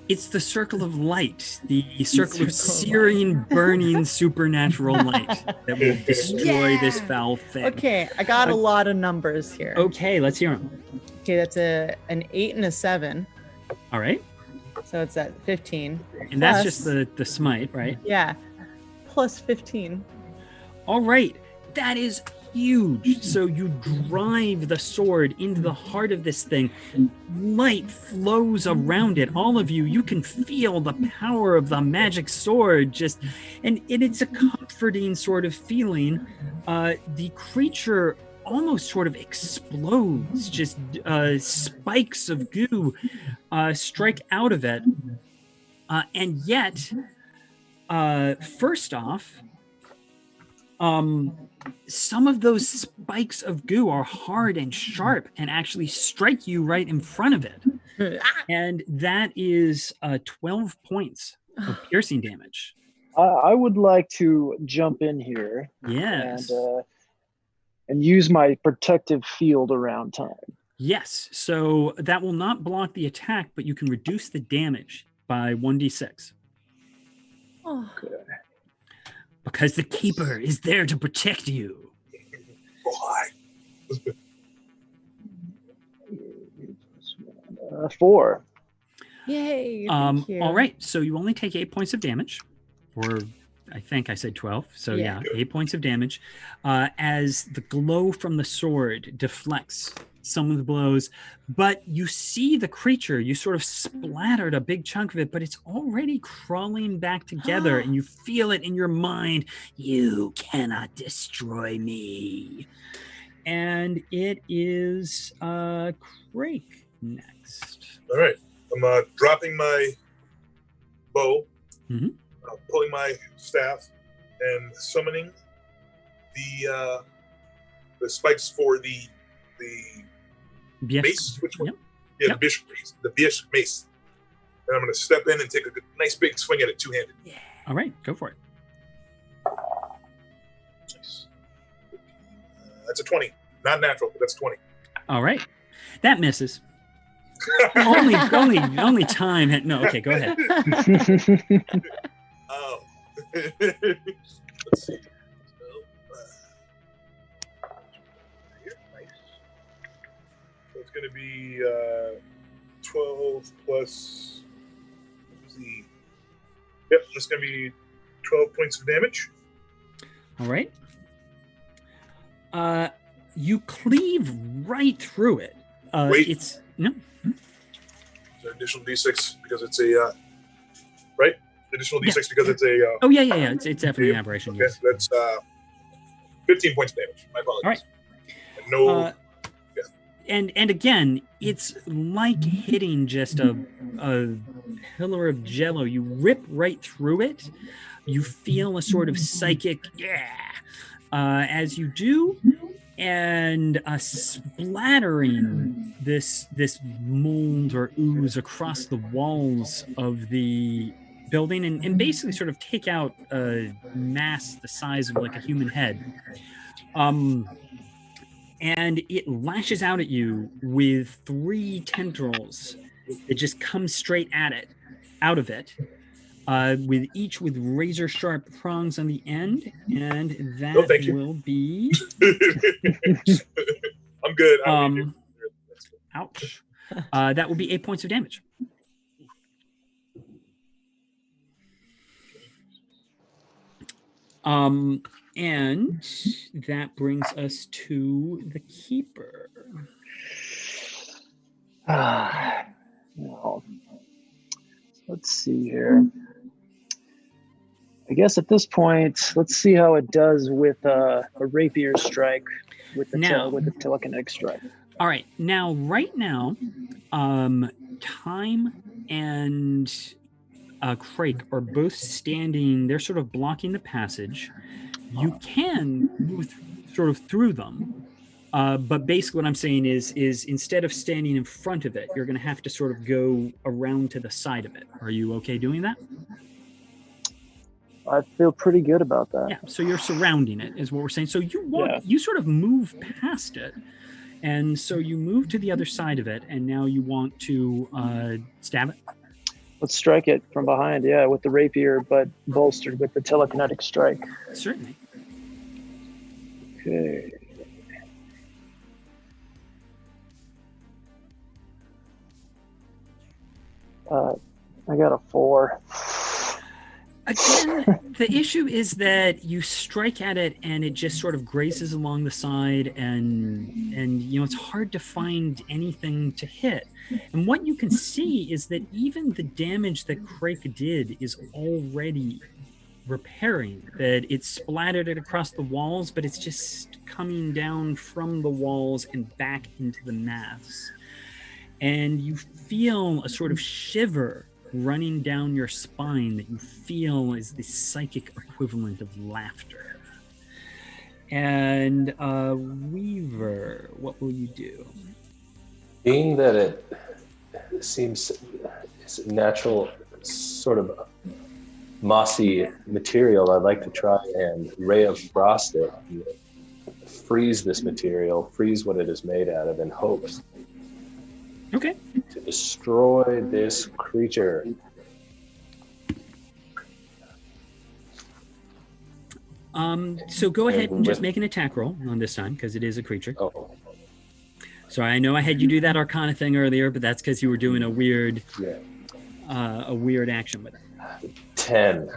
It's the circle of light, the circle of Circle of searing, burning, supernatural light that will destroy this Yeah. foul thing. Okay, I got a lot of numbers here. Okay, let's hear them. Okay, that's an 8 and a 7, All right. so it's at 15. And that's Plus- just the smite, right? Yeah, plus 15. All right. That is huge. So you drive the sword into the heart of this thing. Light flows around it. All of you can feel the power of the magic sword just, and it's a comforting sort of feeling. The creature almost sort of explodes, just spikes of goo strike out of it. And yet, first off, some of those spikes of goo are hard and sharp and actually strike you right in front of it. And that is 12 points of piercing damage. I would like to jump in here Yes. and use my protective field around time. Yes. So that will not block the attack, but you can reduce the damage by 1d6. Oh, Because the keeper is there to protect you. Why? 4. yay! Thank you. All right. So you only take 8 points of damage, or I think I said 12. So Yeah. 8 points of damage, as the glow from the sword deflects some of the blows. But you see the creature, you sort of splattered a big chunk of it, but it's already crawling back together, and you feel it in your mind. You cannot destroy me. And it is Crake next. All right. I'm dropping my bow, Mhm. pulling my staff, and summoning the spikes for the Yes. mace. Which one? Yep. Yeah, Yep. the bishop mace. The bishop mace. And I'm going to step in and take a nice big swing at it two-handed. All right, go for it. Nice. That's a 20. Not natural, but that's 20. All right, that misses. only time. No, okay, go ahead. Oh. Let's see. Nice. So it's going to be 12 plus. Yep, that's going to be 12 points of damage. All right. You cleave right through it. Wait. It's no. So additional d6 because it's a. Right? Additional d6 because it's a. Oh yeah. It's definitely an aberration. Okay, Yes. that's 15 points of damage. My apologies. All right. And no. And again, it's like hitting just a pillar of jello. You rip right through it. You feel a sort of psychic as you do, and splattering this mold or ooze across the walls of the building, and basically sort of take out a mass the size of like a human head. And it lashes out at you with 3 tendrils that just come straight at it, out of it, with each with razor sharp prongs on the end, and that thank you. will be I'm good. I don't need you. ouch. That will be 8 points of damage. And that brings us to the keeper. No. Let's see here. I guess at this point, let's see how it does with a rapier strike with the telekinetic strike. All right. Now, right now, Time and Crake are both standing. They're sort of blocking the passage. You can move sort of through them. But basically what I'm saying is instead of standing in front of it, you're going to have to sort of go around to the side of it. Are you okay doing that? I feel pretty good about that. Yeah, so you're surrounding it is what we're saying. So you walk, you sort of move past it. And so you move to the other side of it, and now you want to stab it? Let's strike it from behind, with the rapier, but bolstered with the telekinetic strike. Certainly. Okay. I got a 4. Again, the issue is that you strike at it and it just sort of grazes along the side, and it's hard to find anything to hit. And what you can see is that even the damage that Crake did is already repairing, that it splattered it across the walls, but it's just coming down from the walls and back into the mass. And you feel a sort of shiver running down your spine that you feel is the psychic equivalent of laughter. And Weaver, what will you do? Being that it seems it's a natural sort of mossy material, I'd like to try and ray of frost it, freeze this material, freeze what it is made out of in hopes Okay. to destroy this creature. So go ahead and just make an attack roll on this time, because it is a creature. Oh, So I know I had you do that Arcana thing earlier, but that's because you were doing a weird action with it. 10.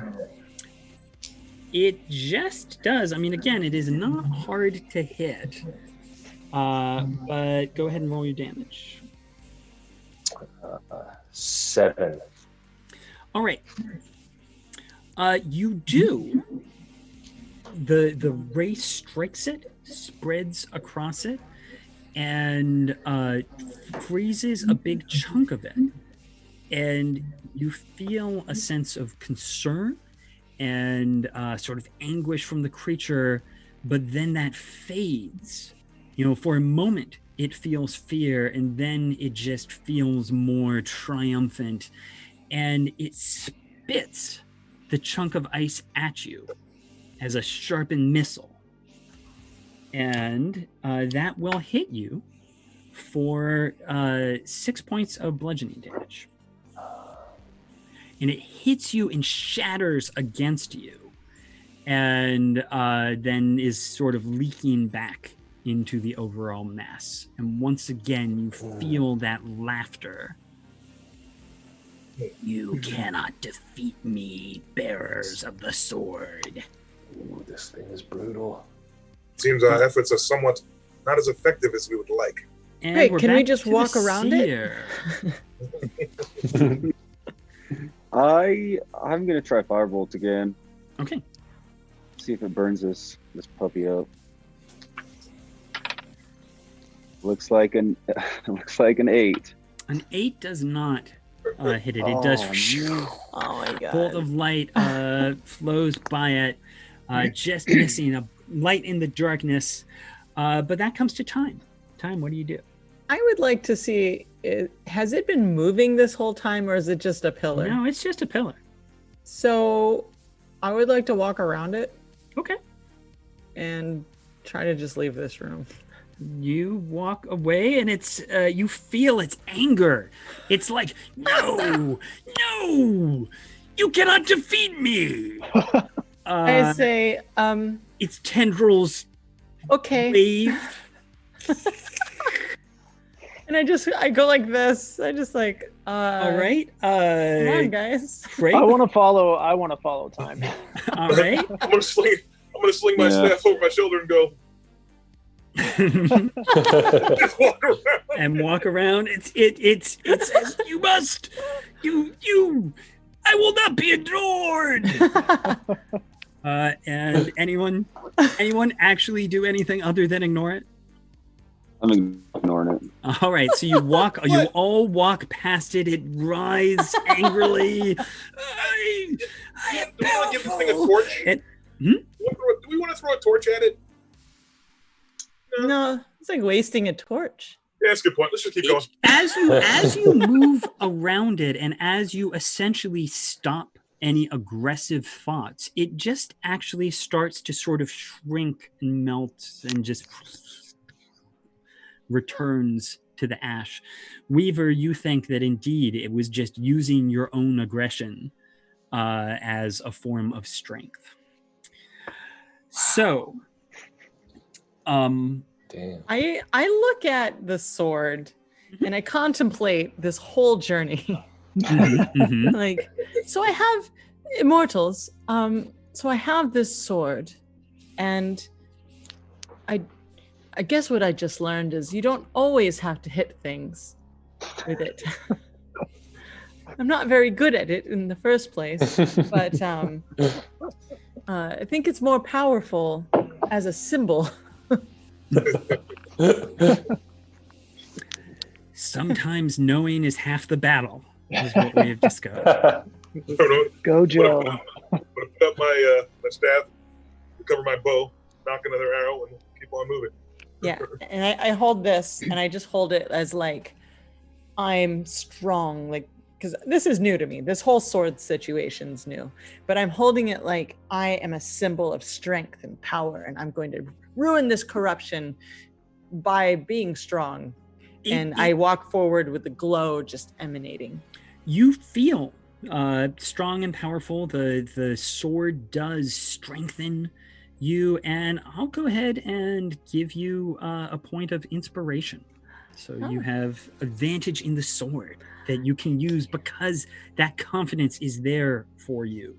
It just does. I mean, again, it is not hard to hit. But go ahead and roll your damage. 7. All right. You do. The ray strikes it, spreads across it, and freezes a big chunk of it. And you feel a sense of concern and sort of anguish from the creature, but then that fades. For a moment, it feels fear, and then it just feels more triumphant, and it spits the chunk of ice at you as a sharpened missile. And that will hit you for 6 points of bludgeoning damage. And it hits you and shatters against you, and then is sort of leaking back into the overall mass. And once again, you feel that laughter. You cannot defeat me, bearers of the sword. Ooh, this thing is brutal. Seems our efforts are somewhat not as effective as we would like. And Great, we're can we back just to the walk around it? seer. I'm gonna try Firebolt again. Okay. See if it burns this puppy up. Looks like an 8. An 8 does not hit it. It does. Oh my god. Bolt of light flows by it, just missing a light in the darkness. But that comes to Time. Time, what do you do? I would like to see, has it been moving this whole time, or is it just a pillar? No, it's just a pillar. So I would like to walk around it Okay. and try to just leave this room. You walk away, and it's you feel its anger. It's like, no, you cannot defeat me. I say, its tendrils okay. wave. And I go like this. I just like, All right. come on, guys. Crake. I want to follow Time. All right. I'm gonna sling my staff over my shoulder and go. Just walk around. and walk around. It's you must you I will not be ignored. And anyone actually do anything other than ignore it? I'm ignoring it. All right, so you all walk past it. It writhes angrily. I am Do we want to give this thing a powerful. torch? Do we want to throw a torch at it? No, it's like wasting a torch. Yeah, that's a good point. Let's just keep going. As you move around it, and as you essentially stop any aggressive thoughts, it just actually starts to sort of shrink and melt and just returns to the ash. Weaver, you think that indeed it was just using your own aggression as a form of strength. So, Damn. I look at the sword and I contemplate this whole journey. mhm. Like, so I have immortals. So I have this sword, and I guess what I just learned is you don't always have to hit things with it. I'm not very good at it in the first place, but I think it's more powerful as a symbol. Sometimes knowing is half the battle, is what we have discovered. Go, Joe. Put up my staff, recover my bow, knock another arrow, and keep on moving. Yeah, and I hold this, and I just hold it as like I'm strong, like, because this is new to me. This whole sword situation's new, but I'm holding it like I am a symbol of strength and power, and I'm going to ruin this corruption by being strong. And I walk forward with the glow just emanating. You feel strong and powerful. The sword does strengthen you, and I'll go ahead and give you a point of inspiration. So you have advantage in the sword that you can use because that confidence is there for you.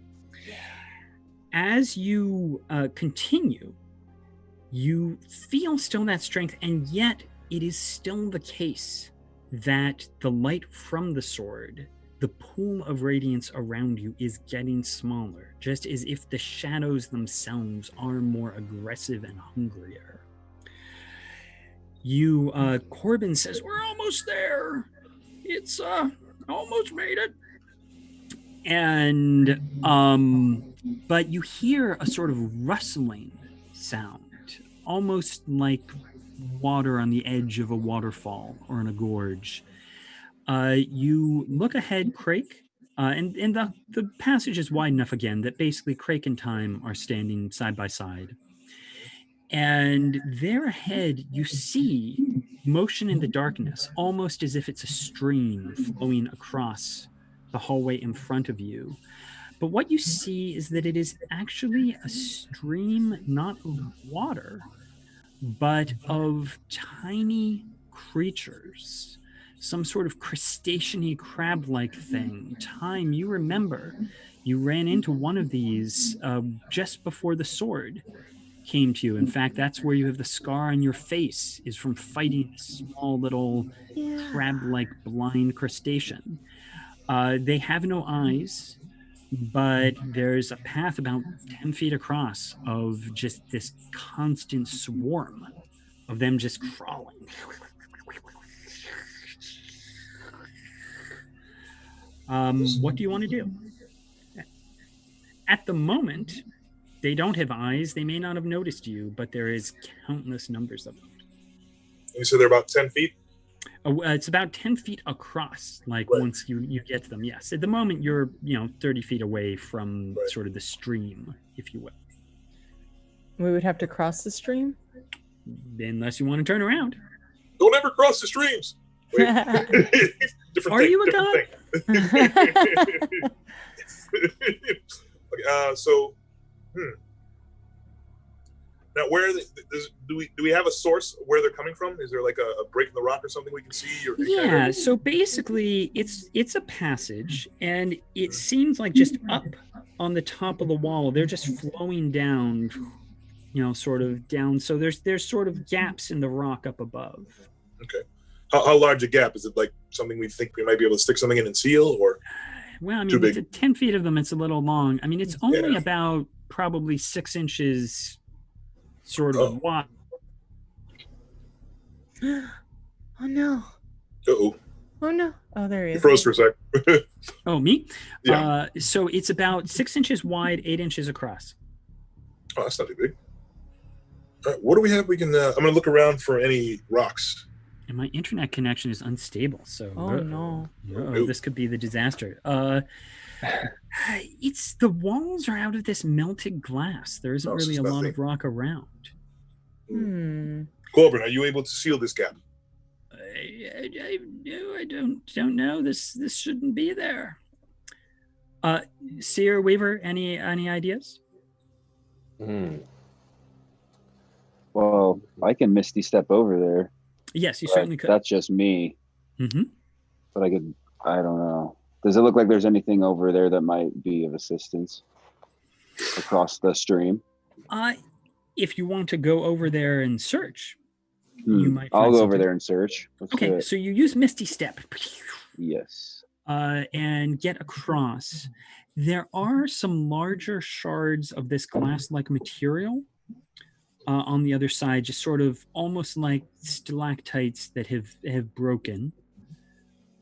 As you continue, you feel still that strength, and yet it is still the case that the light from the sword, the pool of radiance around you, is getting smaller, just as if the shadows themselves are more aggressive and hungrier. You, Corbin says, We're almost there. It's almost made it. and but you hear a sort of rustling sound, almost like water on the edge of a waterfall or in a gorge. You look ahead, Crake, and the passage is wide enough again that basically Crake and Time are standing side by side. And there ahead, you see motion in the darkness, almost as if it's a stream flowing across the hallway in front of you. But what you see is that it is actually a stream not of water, but of tiny creatures, some sort of crustacean-y crab-like thing. Time, you remember, you ran into one of these just before the sword came to you. In fact, that's where you have the scar on your face, is from fighting a small little crab-like blind crustacean. They have no eyes, but there's a path about 10 feet across of just this constant swarm of them just crawling. What do you want to do? At the moment, they don't have eyes. They may not have noticed you, but there is countless numbers of them. You said they're about 10 feet? It's about 10 feet across, like Right. once you get to them, yes. At the moment, you're 30 feet away from Right. sort of the stream, if you will. We would have to cross the stream. Unless you want to turn around. Don't ever cross the streams. Wait. Different Are thing, you a different god? thing. Okay, now, where do we have a source of where they're coming from? Is there like a break in the rock or something we can see? Or Yeah, so basically it's a passage, and it seems like just up on the top of the wall, they're just flowing down sort of down. So there's sort of gaps in the rock up above. Okay. How large a gap? Is it like something we think we might be able to stick something in and seal, or? Well, I Too mean, big. with the 10 feet of them, it's a little long. I mean, it's only about probably 6 inches sort of wide. Oh no. Uh-oh. Oh no. Oh, there he You is. froze for a sec. Oh, me? Yeah. So it's about 6 inches wide, 8 inches across. Oh, that's not too big. All right, what do we have? We can. I'm going to look around for any rocks. And my internet connection is unstable, so Oh no. this could be the disaster. It's the walls are out of this melted glass. There isn't really a lot of rock around. Corbin, are you able to seal this gap? I don't know. This shouldn't be there. Seer, Weaver, any ideas? Well, I can Misty Step over there. Yes, you certainly could. That's just me. Mm-hmm. But I don't know. Does it look like there's anything over there that might be of assistance across the stream? If you want to go over there and search, you might. I'll go something. over there and search. Okay, so you use Misty Step. Yes. And get across. There are some larger shards of this glass-like material on the other side, just sort of almost like stalactites that have broken.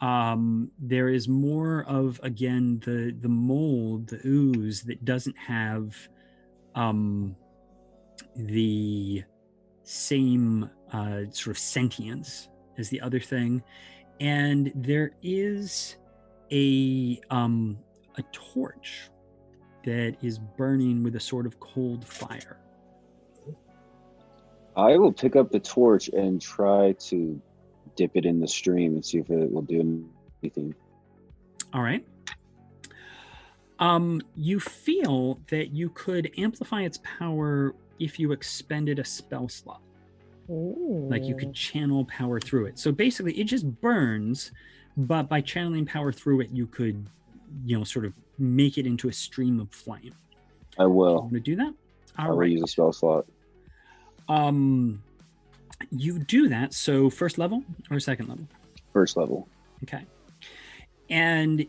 There is more of, again, the mold, the ooze that doesn't have the same sort of sentience as the other thing. And there is a torch that is burning with a sort of cold fire. I will pick up the torch and try to dip it in the stream and see if it will do anything. All right. You feel that you could amplify its power if you expended a spell slot. Ooh. Like you could channel power through it. So basically it just burns, but by channeling power through it, you could, sort of make it into a stream of flame. I will. You want to do that? I will use a spell slot. You do that. So first level or second level? First level. Okay. And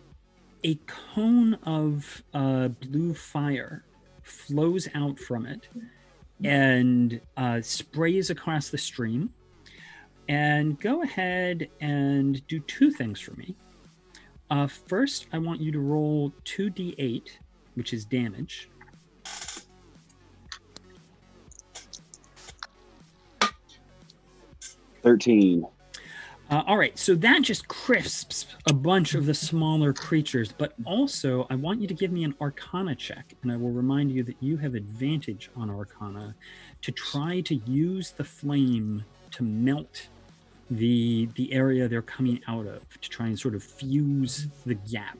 a cone of blue fire flows out from it and sprays across the stream. And go ahead and do 2 things for me. First, I want you to roll 2d8, which is damage. $13. All right, so that just crisps a bunch of the smaller creatures, but also I want you to give me an Arcana check, and I will remind you that you have advantage on Arcana to try to use the flame to melt the area they're coming out of, to try and sort of fuse the gap.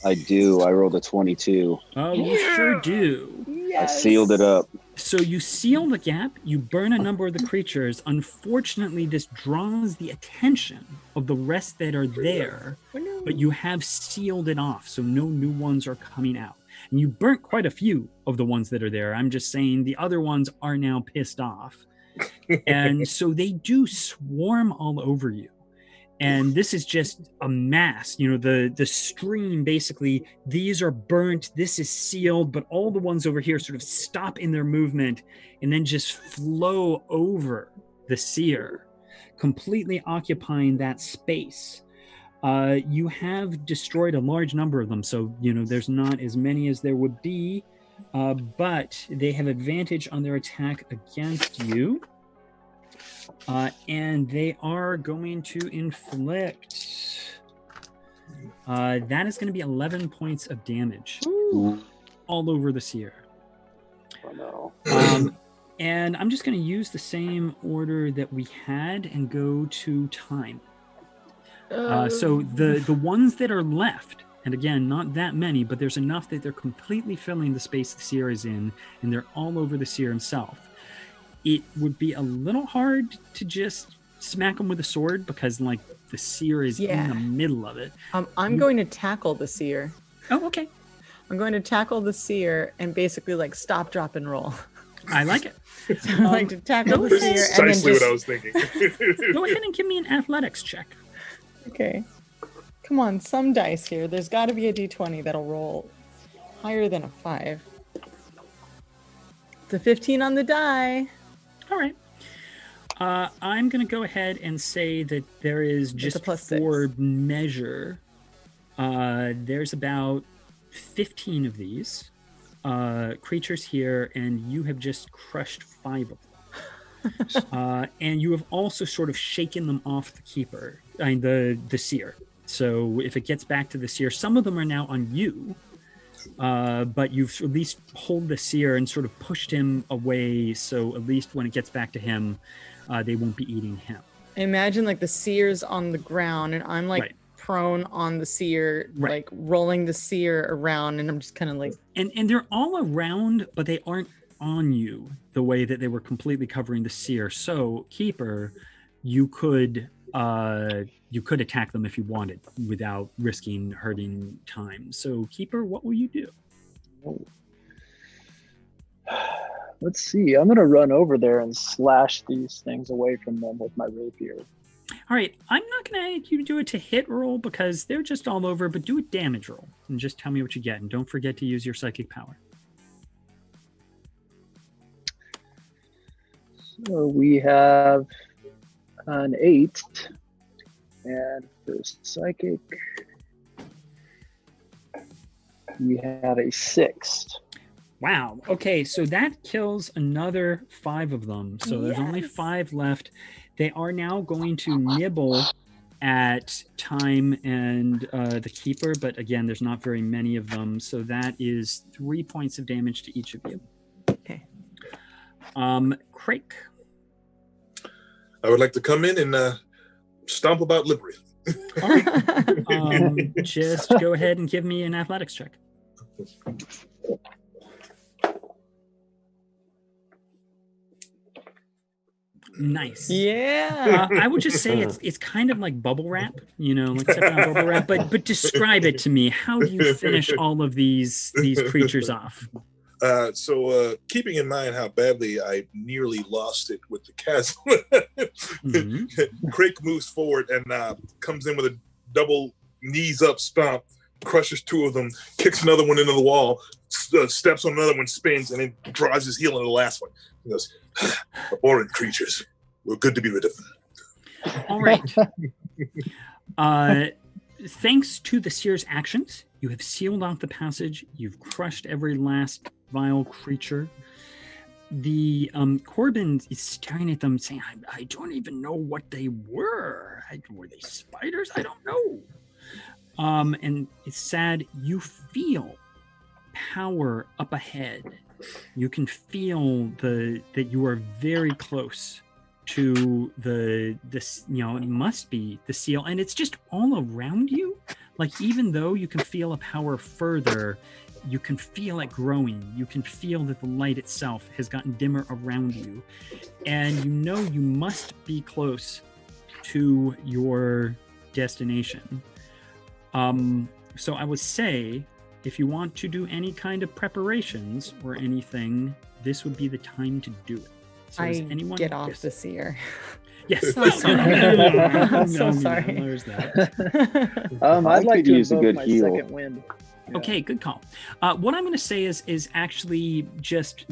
I do. I rolled a 22. Oh, you sure do. Yes. I sealed it up. So you seal the gap, you burn a number of the creatures. Unfortunately, this draws the attention of the rest that are there, but you have sealed it off, so no new ones are coming out. And you burnt quite a few of the ones that are there. I'm just saying the other ones are now pissed off. And so they do swarm all over you. And this is just a mass, the stream, basically, these are burnt, this is sealed, but all the ones over here sort of stop in their movement and then just flow over the seer, completely occupying that space. You have destroyed a large number of them, so, there's not as many as there would be, but they have advantage on their attack against you. And they are going to inflict. That is going to be 11 points of damage all over the seer. Oh, no. And I'm just going to use the same order that we had and go to time. So the ones that are left, and again, not that many, but there's enough that they're completely filling the space the seer is in, and they're all over the seer himself. It would be a little hard to just smack him with a sword because, the seer is in the middle of it. I'm going to tackle the seer. Oh, okay. I'm going to tackle the seer and basically, stop, drop, and roll. I like it. I'd like to tackle the seer and then Precisely what I just... was thinking. Go ahead and give me an athletics check. Okay. Come on, some dice here. There's got to be a d20 that'll roll higher than a 5. The 15 on the die. All right. I'm going to go ahead and say that there is It's just a plus for 6. measure, there's about 15 of these creatures here, and you have just crushed 5 of them. And you have also sort of shaken them off the keeper, the seer. So if it gets back to the seer, some of them are now on you, but you've at least pulled the seer and sort of pushed him away, so at least when it gets back to him, they won't be eating him. Imagine like the seer's on the ground and I'm like Right. prone on the seer, Right. like rolling the seer around, and I'm just kind of like... And they're all around, but they aren't on you the way that they were completely covering the seer. So, Keeper, you could attack them if you wanted without risking hurting time. So, Keeper, what will you do? Let's see. I'm gonna run over there and slash these things away from them with my rapier. All right, I'm not going to ask you to do it to hit roll because they're just all over, but do a damage roll and just tell me what you get. And don't forget to use your psychic power. So we have an 8, and for psychic, we have a 6. Wow. Okay, so that kills another 5 of them. So there's only Yes. 5 left. They are now going to nibble at Time and the Keeper, but again, there's not very many of them. So that is 3 points of damage to each of you. Okay. Crake. I would like to come in and stomp about liberty. All right. Just go ahead and give me an athletics check. Nice. Yeah. I would just say it's kind of like bubble wrap, like stepping on bubble wrap. But describe it to me. How do you finish all of these creatures off? So keeping in mind how badly I nearly lost it with the chasm, Crake moves forward and comes in with a double knees up stomp, crushes 2 of them, kicks another one into the wall, steps on another one, spins, and then drives his heel into the last one. He goes, "Abhorrent creatures. We're good to be rid of them." All right. Thanks to the seer's actions, you have sealed off the passage. You've crushed every last vile creature. The Corbin is staring at them, saying, "I don't even know what they were. Were they spiders? I don't know." And it's sad. You feel power up ahead. You can feel that you are very close to this. It must be the seal, and it's just all around you. Like, even though you can feel a power further, you can feel it growing. You can feel that the light itself has gotten dimmer around you, and you must be close to your destination. So I would say, if you want to do any kind of preparations or anything, this would be the time to do it. So I does anyone get off yes. the seer. Yes. So sorry. I'm so No, sorry. there's that. I'd like to use a invoke good my heal. second wind. Yeah. Okay, good call. What I'm going to say is actually just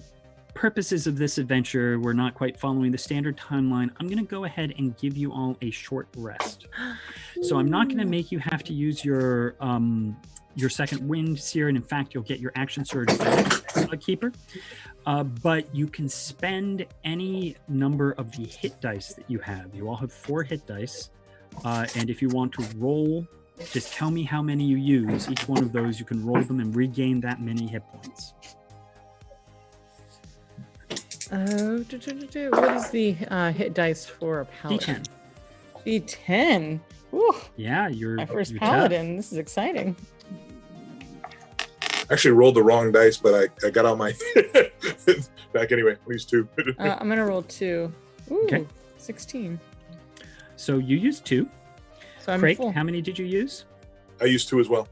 purposes of this adventure. We're not quite following the standard timeline. I'm going to go ahead and give you all a short rest. So I'm not going to make you have to use your second wind seer, and in fact, you'll get your action surge back, Keeper. But you can spend any number of the hit dice that you have. You all have 4 hit dice, and if you want to roll, just tell me how many you use. Each one of those, you can roll them and regain that many hit points. What is the hit dice for a paladin? D10. D10. Ooh, Yeah, you're my first you're paladin. This is exciting. Actually rolled the wrong dice, but I got all my back anyway. At least 2. I'm gonna roll 2. Ooh, Okay. 16. tough. So you used 2. So I'm Crake, full. how many did you use? I used 2 as well.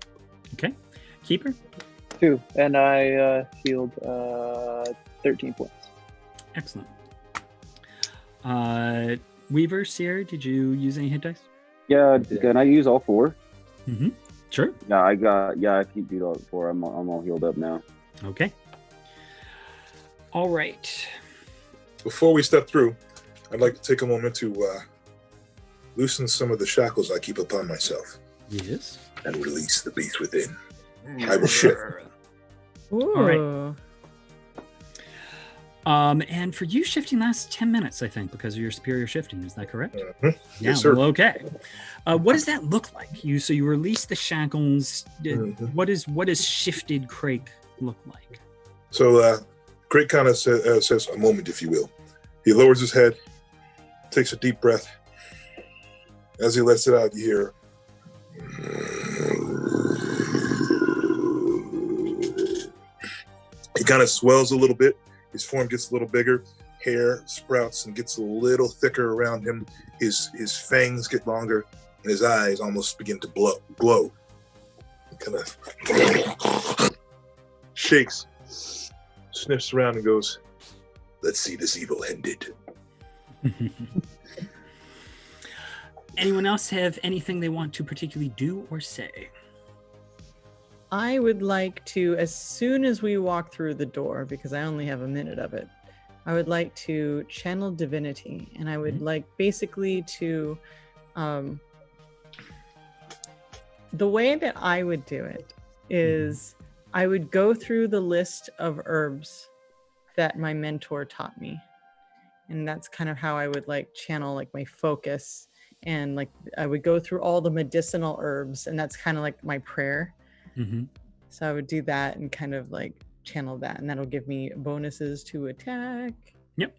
Okay. Keeper? 2, and I healed 13 points. Excellent. Weaver, Seer, did you use any hit dice? Yeah, can I use all 4? Mm-hmm. Sure. Yeah, I keep do all 4. I'm all healed up now. Okay. All right. Before we step through, I'd like to take a moment to loosen some of the shackles I keep upon myself Yes. and release the beast within. I will shift. Ooh. All right. And for you, shifting lasts 10 minutes, I think, because of your superior shifting. Is that correct? Mm-hmm. Yeah. Yes, sir. Well, okay. What does that look like? So you release the shackles. Mm-hmm. What does shifted Crake look like? So Crake kind of says a moment, if you will. He lowers his head, takes a deep breath. As he lets it out, you hear. He kind of swells a little bit. His form gets a little bigger. Hair sprouts and gets a little thicker around him. His fangs get longer, and his eyes almost begin to glow. He kind of shakes, sniffs around, and goes, "Let's see this evil ended." Anyone else have anything they want to particularly do or say? I would like to, as soon as we walk through the door, because I only have a minute of it, I would like to channel divinity, and I would like basically to, the way that I would do it is I would go through the list of herbs that my mentor taught me. And that's kind of how I would like channel like my focus, and like I would go through all the medicinal herbs, and that's kind of like my prayer. Mm-hmm. So I would do that and kind of like channel that, and that'll give me bonuses to attack. Yep.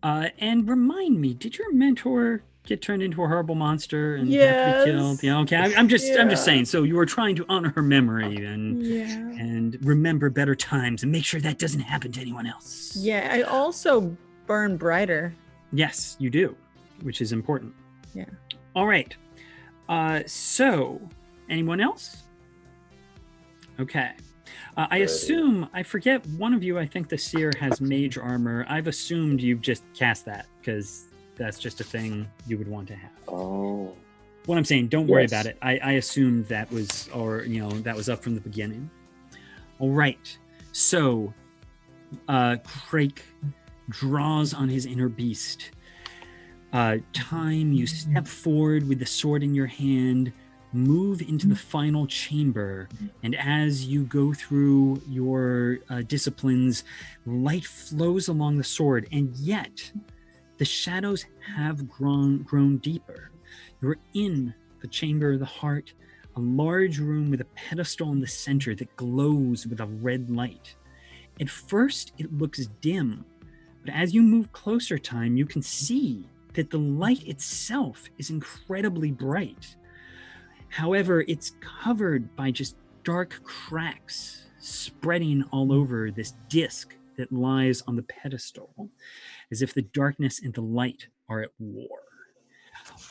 And remind me, did your mentor get turned into a horrible monster and have to be killed? Yeah. Okay. I'm just saying. So you were trying to honor her memory and remember better times and make sure that doesn't happen to anyone else. Yeah. I also burn brighter. Yes, you do, which is important. Yeah. All right. So anyone else? Okay. I assume, I forget, one of you, I think the Seer has mage armor. I've assumed you've just cast that because that's just a thing you would want to have. Oh. What I'm saying, don't worry about it. I assumed that was, or, that was up from the beginning. All right. So, Crake draws on his inner beast. Time, you step forward with the sword in your hand, move into the final chamber, and as you go through your disciplines, light flows along the sword, and yet the shadows have grown deeper. You're in the chamber of the heart, a large room with a pedestal in the center that glows with a red light. At first, it looks dim, but as you move closer, Time, you can see that the light itself is incredibly bright. However, it's covered by just dark cracks spreading all over this disc that lies on the pedestal, as if the darkness and the light are at war.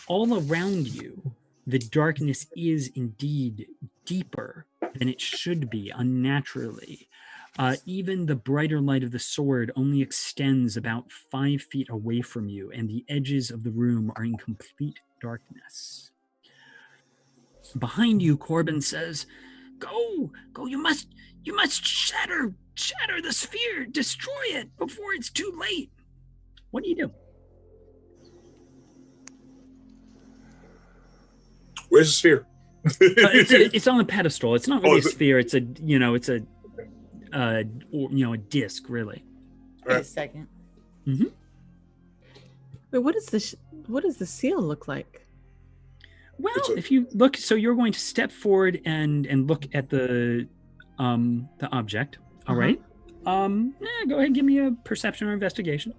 All around you, the darkness is indeed deeper than it should be, unnaturally. Even the brighter light of the sword only extends about 5 feet away from you, and the edges of the room are in complete darkness. Behind you, Corbin says, Go, you must shatter the sphere, destroy it before it's too late. What do you do? Where's the sphere? It's on the pedestal. It's not really a sphere. It's a disc, really. Wait a second. Mm-hmm. Wait, what does the seal look like? Well, if you look, so you're going to step forward and look at the object. All right. Go ahead and give me a perception or investigation.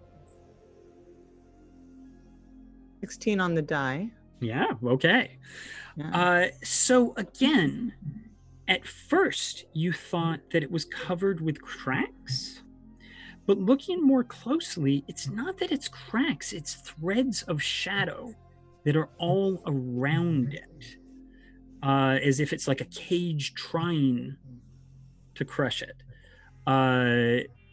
16 on the die. Yeah, okay. Yeah. So again, at first you thought that it was covered with cracks, but looking more closely, it's not that it's cracks, it's threads of shadow that are all around it, as if it's like a cage trying to crush it.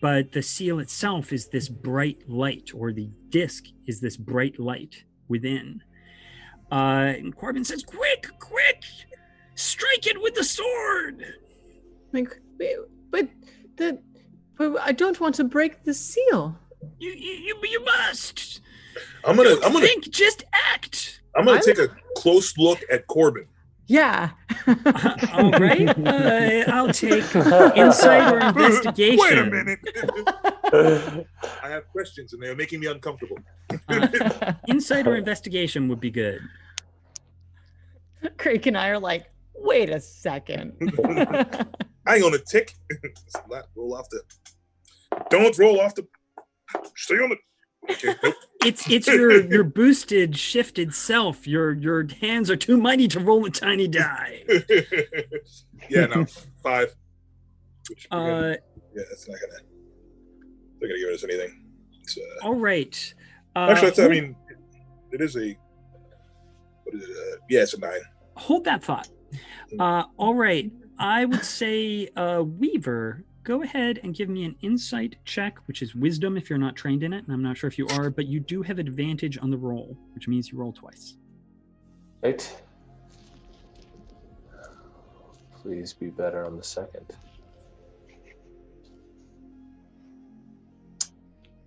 but the seal itself is this bright light, or the disc is this bright light within. And Corbin says, quick, strike it with the sword. Like, but I don't want to break the seal. You must. I'm gonna think, just act. I'm gonna take a close look at Corbin. Yeah. All right. I'll take insight or investigation. Wait a minute. I have questions and they're making me uncomfortable. Insight or investigation would be good. Crake and I are like, wait a second. I ain't gonna tick. Roll off the. Don't roll off the. Stay on the. Okay, nope. It's your boosted, shifted self. Your hands are too mighty to roll a tiny die. Yeah, no, 5. Which, yeah, it's not gonna give us anything. It's, all right. Actually, I mean, it is a. What is it? Yeah, it's a 9. Hold that thought. All right. I would say, Weaver, go ahead and give me an insight check, which is wisdom if you're not trained in it, and I'm not sure if you are, but you do have advantage on the roll, which means you roll twice. Right. Please be better on the second.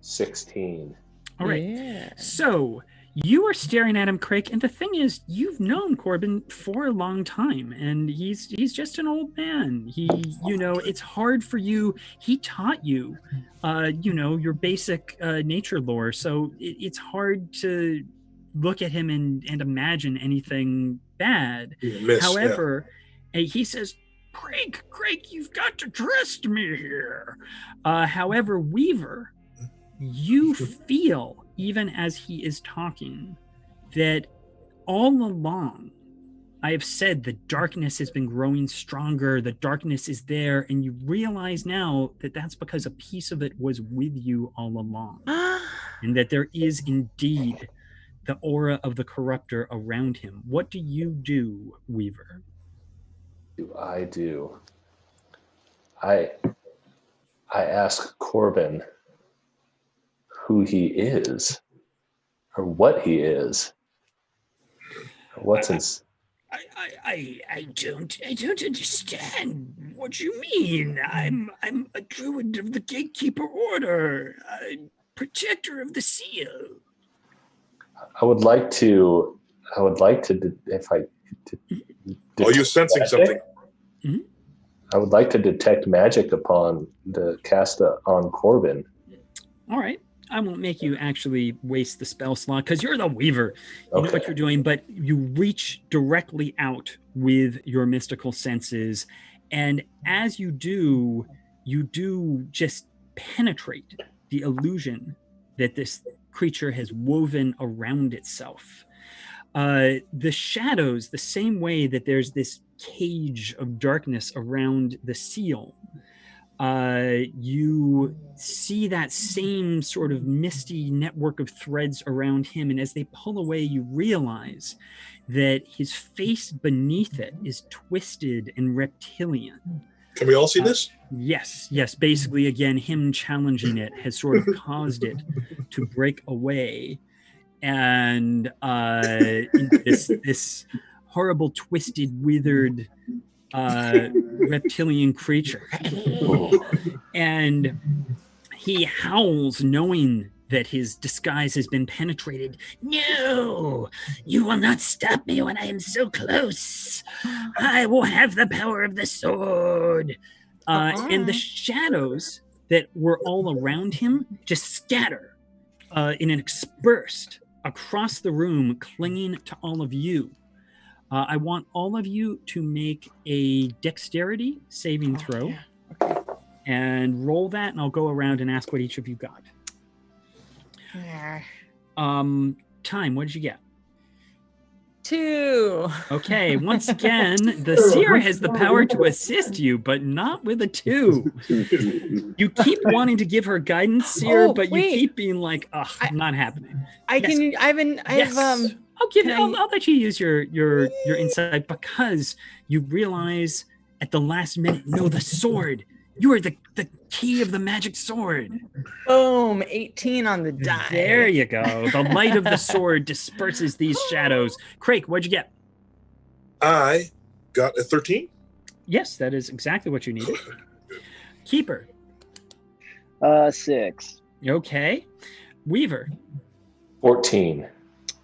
16. All right. Yeah. So you are staring at him, Crake, and the thing is, you've known Corbin for a long time, and he's just an old man. It's hard for you. He taught you, your basic nature lore, so it's hard to look at him and imagine anything bad. However, he says, Crake, you've got to trust me here. However, Weaver, you feel, even as he is talking, that all along I have said the darkness has been growing stronger, the darkness is there, and you realize now that that's because a piece of it was with you all along, and that there is indeed the aura of the corruptor around him. What do you do, Weaver? I do? I ask Corbin who he is, or what he is, or what's his. I don't understand what you mean. I'm a druid of the Gatekeeper Order, a protector of the seal. I would like to. If I. Are you sensing magic? something? Mm-hmm. I would like to detect magic upon the casta on Corbin. All right. I won't make you actually waste the spell slot because you're the Weaver. You know what you're doing, but you reach directly out with your mystical senses. And as you do just penetrate the illusion that this creature has woven around itself. The shadows, the same way that there's this cage of darkness around the seal, you see that same sort of misty network of threads around him, and as they pull away, you realize that his face beneath it is twisted and reptilian. Can we all see this? Yes. Basically, again, him challenging it has sort of caused it to break away, and this horrible, twisted, withered reptilian creature. And he howls, knowing that his disguise has been penetrated. No, you will not stop me when I am so close. I will have the power of the sword. And the shadows that were all around him just scatter in an dispersed across the room, clinging to all of you. I want all of you to make a dexterity saving throw. Yeah. Okay. And roll that, and I'll go around and ask what each of you got. Time, what did you get? 2. Okay, once again, the seer has the power to assist you, but not with a 2. You keep wanting to give her guidance, seer, but you keep being like, ugh, not happening. I'll let you use your insight, because you realize at the last minute, no, the sword You are the key of the magic sword. Boom, 18 on the die. There you go. The light of the sword disperses these shadows. Crake, what'd you get? I got a 13. Yes, that is exactly what you needed. Keeper. 6. Okay. Weaver. 14.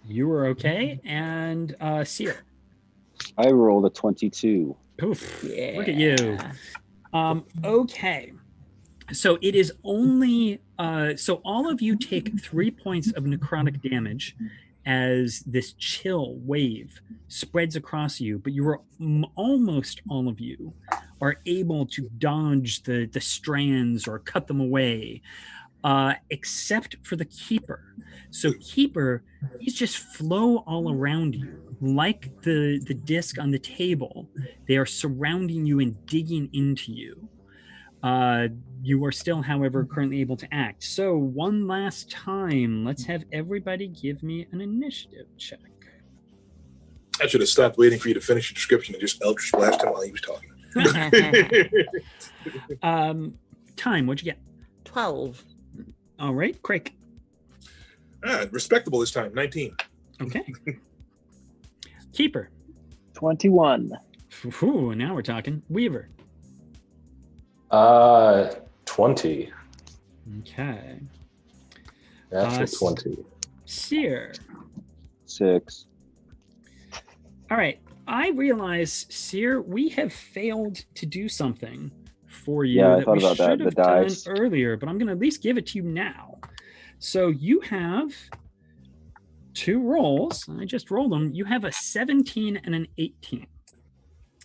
You were okay. And Seal. I rolled a 22. Oof. Yeah. Look at you. Okay. So it is only so all of you take 3 points of necrotic damage as this chill wave spreads across you, but you are almost all of you are able to dodge the strands or cut them away, except for the Keeper. So Keeper, these just flow all around you like the disc on the table. They are surrounding you and digging into you. You are still, however, currently able to act. So one last time, let's have everybody give me an initiative check. I should have stopped waiting for you to finish your description and just Eldritch blast him while he was talking. Time, what'd you get? 12. All right, Crake. Respectable this time, 19. Okay. Keeper. 21. Ooh, now we're talking. Weaver. 20. Okay. That's a 20. Seer. 6. All right. I realize, Seer, we have failed to do something for you Yeah, I that thought we about that, should the have done dice. earlier, but I'm going to at least give it to you now. So you have 2 rolls. I just rolled them. You have a 17 and an 18.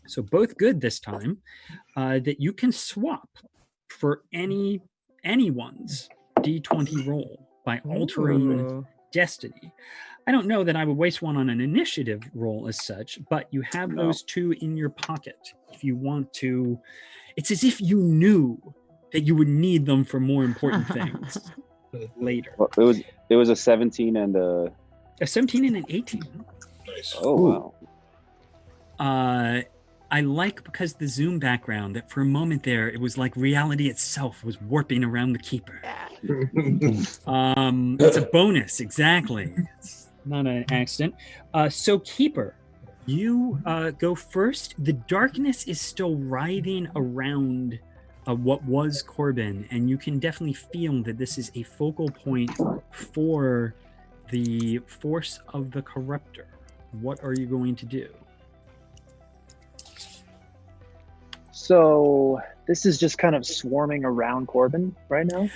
So both good this time, that you can swap for anyone's D20 roll by altering Ooh. destiny. I don't know that I would waste one on an initiative roll as such, but you have No. those 2 in your pocket if you want to. It's as if you knew that you would need them for more important things later. Well, it was a 17 and a... A 17 and an 18. Nice. Oh, wow. I like, because the Zoom background, that for a moment there, it was like reality itself was warping around the Keeper. It's a bonus, exactly. It's not an accident. So Keeper, you go first. The darkness is still writhing around what was Corbin, and you can definitely feel that this is a focal point for the force of the Corruptor. What are you going to do? So this is just kind of swarming around Corbin right now?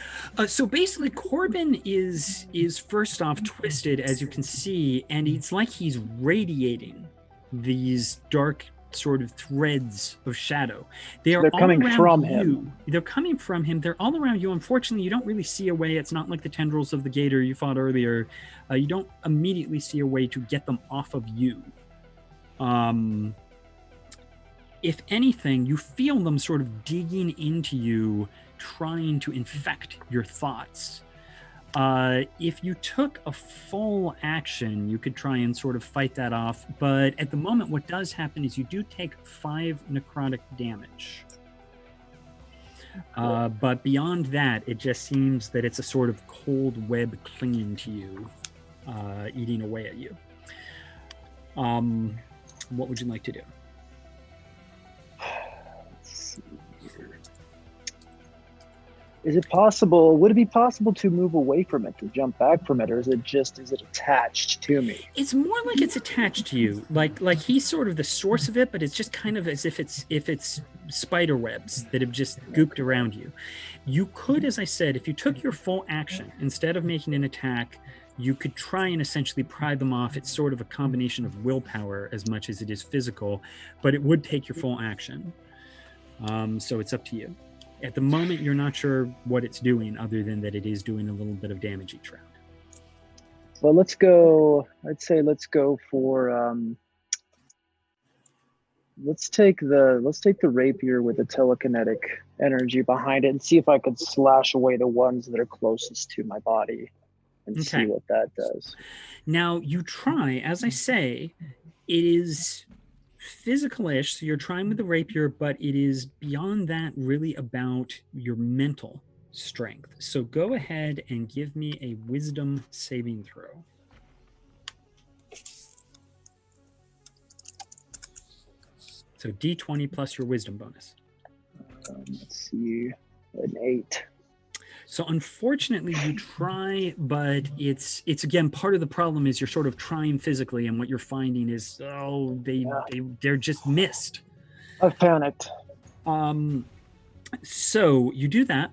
So basically, Corbin is first off twisted, as you can see, and it's like he's radiating these dark sort of threads of shadow. They're all coming around from you. him. They're coming from him. They're all around you. Unfortunately, you don't really see a way. It's not like the tendrils of the gator you fought earlier. You don't immediately see a way to get them off of you. If anything, you feel them sort of digging into you, trying to infect your thoughts. If you took a full action, you could try and sort of fight that off. But at the moment, what does happen is you do take 5 necrotic damage. But beyond that, it just seems that it's a sort of cold web clinging to you, eating away at you. What would you like to do? Is it possible, would it be possible to move away from it, to jump back from it, or is it attached to me? It's more like it's attached to you. Like he's sort of the source of it, but it's just kind of as if it's spider webs that have just gooped around you. You could, as I said, if you took your full action, instead of making an attack, you could try and essentially pry them off. It's sort of a combination of willpower as much as it is physical, but it would take your full action. So it's up to you. At the moment, you're not sure what it's doing, other than that it is doing a little bit of damage each round. Well, let's go for let's take the rapier with the telekinetic energy behind it and see if I could slash away the ones that are closest to my body and see what that does. Now, you try, as I say, it is physical-ish, so you're trying with the rapier, but it is beyond that really about your mental strength. So go ahead and give me a wisdom saving throw. So D20 plus your wisdom bonus. Let's see, an 8. So unfortunately you try, but it's again, part of the problem is you're sort of trying physically, and what you're finding is, they're just missed. I've panicked. So you do that.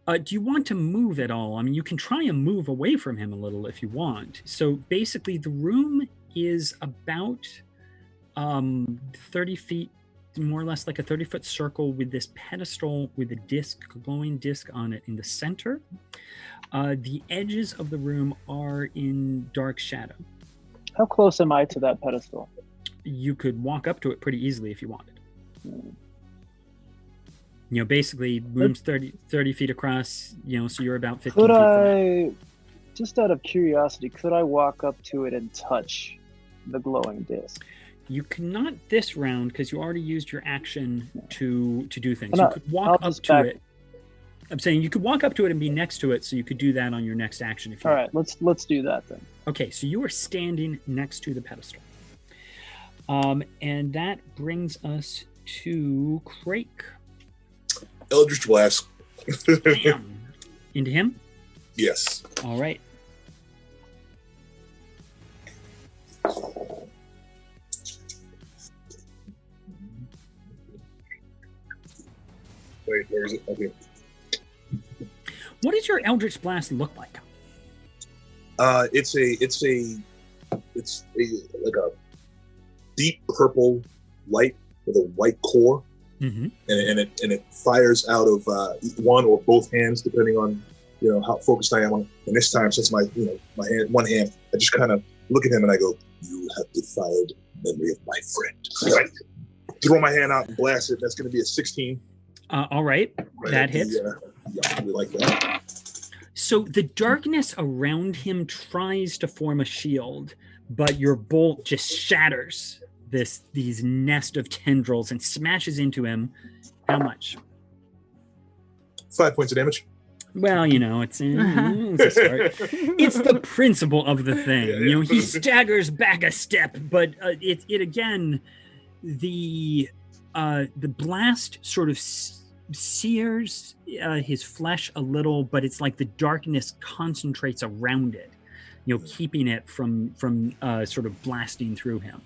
Do you want to move at all? I mean, you can try and move away from him a little if you want. So basically the room is about 30 feet, more or less like a 30-foot circle with this pedestal with a disc, glowing disc on it in the center. The edges of the room are in dark shadow. How close am I to that pedestal? You could walk up to it pretty easily if you wanted. You know, basically room's 30 feet across, you know, so you're about 15 feet from it. Just out of curiosity, could I walk up to it and touch the glowing disc? You cannot this round because you already used your action to do things. Well, you could walk up to it. I'm saying you could walk up to it and be next to it, so you could do that on your next action if you want. All right, let's do that then. Okay, so you are standing next to the pedestal. And that brings us to Crake. Eldritch Blast. Bam. Into him? Yes. All right. Wait, where is it? Okay. What does your Eldritch Blast look like? It's like a deep purple light with a white core, and it fires out of one or both hands depending on how focused I am on. And this time, since my one hand, I just kind of look at him and I go, "You have defiled memory of my friend." Right? Throw my hand out and blast it. That's going to be a 16. All right, that hits. Yeah, we like that. So the darkness around him tries to form a shield, but your bolt just shatters these nest of tendrils and smashes into him. How much? 5 points of damage. Well, it's a start. It's the principle of the thing. He staggers back a step, but it again, the blast sort of sears his flesh a little, but it's like the darkness concentrates around it, keeping it from sort of blasting through him.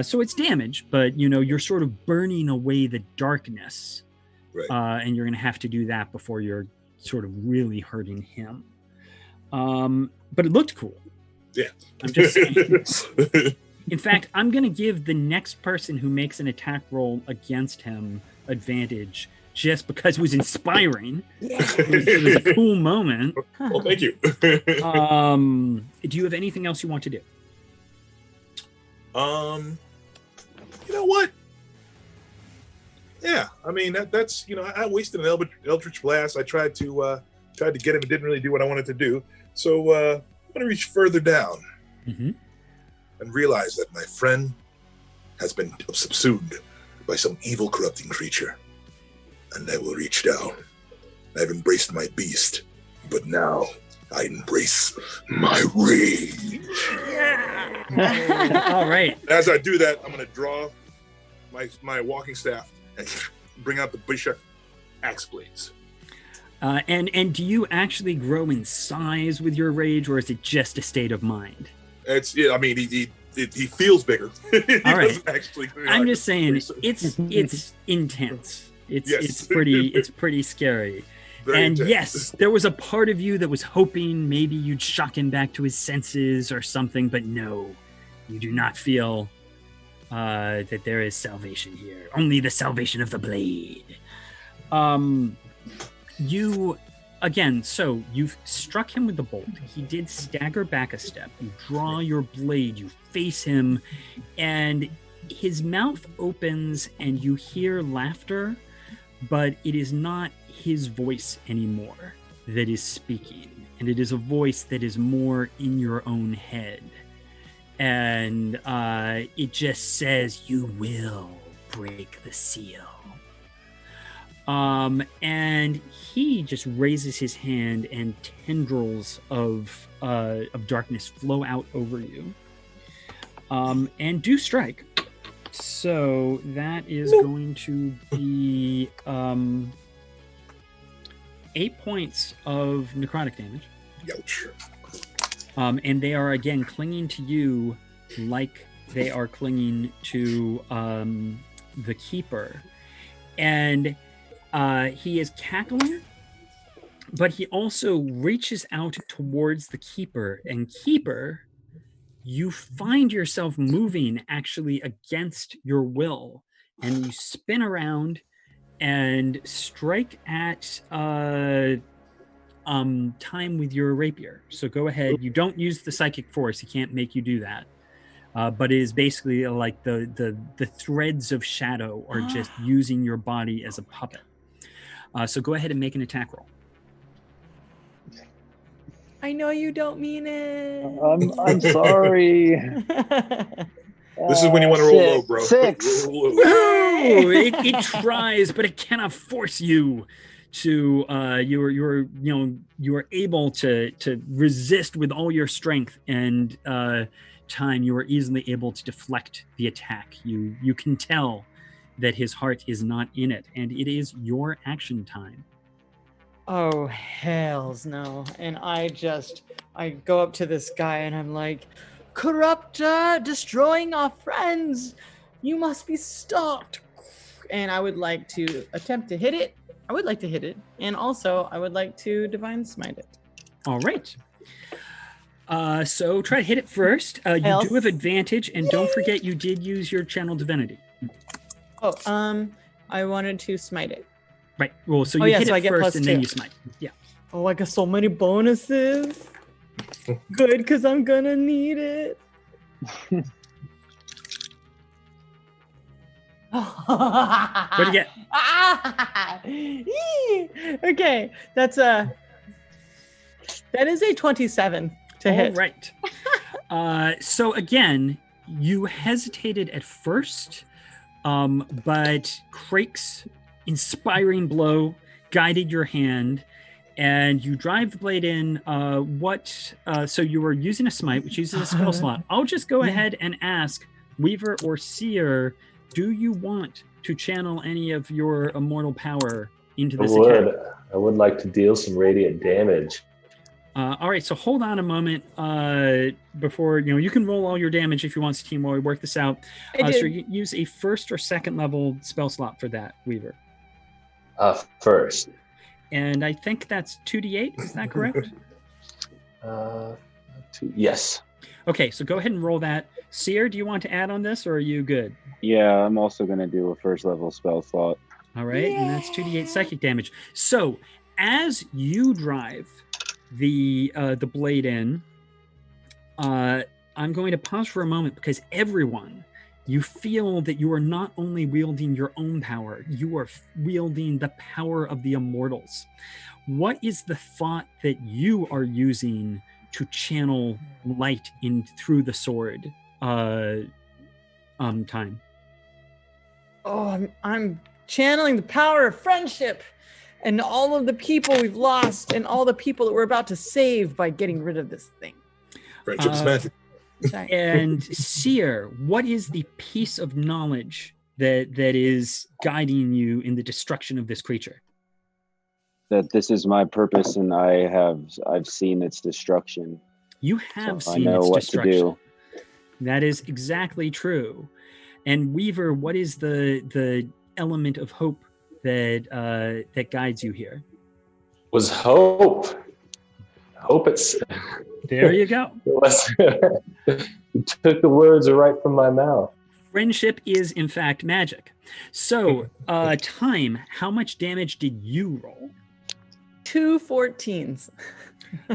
So it's damage, but you're sort of burning away the darkness, right. And you're going to have to do that before you're sort of really hurting him. But it looked cool. Yeah, I'm just saying. In fact, I'm going to give the next person who makes an attack roll against him advantage, just because it was inspiring. It was a cool moment. Well, thank you. Do you have anything else you want to do? You know what? Yeah, I mean that's I wasted an Eldritch Blast. I tried to get him. It didn't really do what I wanted to do. So I'm gonna reach further down and realize that my friend has been subsumed by some evil, corrupting creature. And I will reach down. I've embraced my beast, but now I embrace my rage. All right. As I do that, I'm going to draw my walking staff and bring out the bishop axe blades. And do you actually grow in size with your rage, or is it just a state of mind? I mean, he feels bigger. All right. Actually, I'm just saying it's intense. It's pretty scary. Very intense. Yes, there was a part of you that was hoping maybe you'd shock him back to his senses or something, but no, you do not feel that there is salvation here. Only the salvation of the blade. So you've struck him with the bolt. He did stagger back a step. You draw your blade, you face him, and his mouth opens and you hear laughter, but it is not his voice anymore that is speaking, and it is a voice that is more in your own head. and it just says, "You will break the seal." And he just raises his hand, and tendrils of darkness flow out over you, and do strike. So that is going to be 8 points of necrotic damage. Ouch. And they are again clinging to you like they are clinging to the keeper. And he is cackling, but he also reaches out towards the keeper. And keeper, you find yourself moving actually against your will. And you spin around and strike at time with your rapier. So go ahead. You don't use the psychic force. He can't make you do that. But it is basically like the threads of shadow are just using your body as a puppet. So go ahead and make an attack roll. I know you don't mean it. I'm sorry. This is when you want to roll low, bro. 6. Roll low. Woo! It tries, but it cannot force you to. You are able to resist with all your strength and time. You are easily able to deflect the attack. You can tell that his heart is not in it, and it is your action time. Oh, hells no. And I go up to this guy and I'm like, corruptor, destroying our friends. You must be stopped. And I would like to attempt to hit it. I would like to hit it. And also, I would like to divine smite it. All right. So try to hit it first. You do have advantage, and don't forget you did use your channel divinity. Oh, I wanted to smite it. Right. Well, so you hit it first, and then +2. you smite. Yeah. Oh, I got so many bonuses. Good, because I'm gonna need it. What do you get? Okay, that is a 27 to hit. All right. So again, you hesitated at first, but Crake's inspiring blow guided your hand, and you drive the blade in. So you were using a smite, which uses a spell slot. I'll just go ahead and ask Weaver or Seer, do you want to channel any of your immortal power into this attack? I would like to deal some radiant damage. All right, so hold on a moment before, you can roll all your damage if you want, Satine, while we work this out. So you use a first or second level spell slot for that, Weaver. First. And I think that's 2d8, is that correct? Yes. Okay, so go ahead and roll that. Seer, do you want to add on this, or are you good? Yeah, I'm also going to do a first level spell slot. All right, and that's 2d8 psychic damage. So as you drive the blade in, I'm going to pause for a moment, because everyone, you feel that you are not only wielding your own power, you are wielding the power of the immortals. What is the thought that you are using to channel light in through the sword? Time. Oh, I'm channeling the power of friendship and all of the people we've lost and all the people that we're about to save by getting rid of this thing. Friendship's magic. Sorry. And Seer, what is the piece of knowledge that is guiding you in the destruction of this creature? That this is my purpose, and I've seen its destruction. You have So seen I know its what destruction. to do. That is exactly true. And Weaver, what is the element of hope that guides you here? Was hope. Hope it's... There you go. You took the words right from my mouth. Friendship is, in fact, magic. So, Time, how much damage did you roll? 2 14s.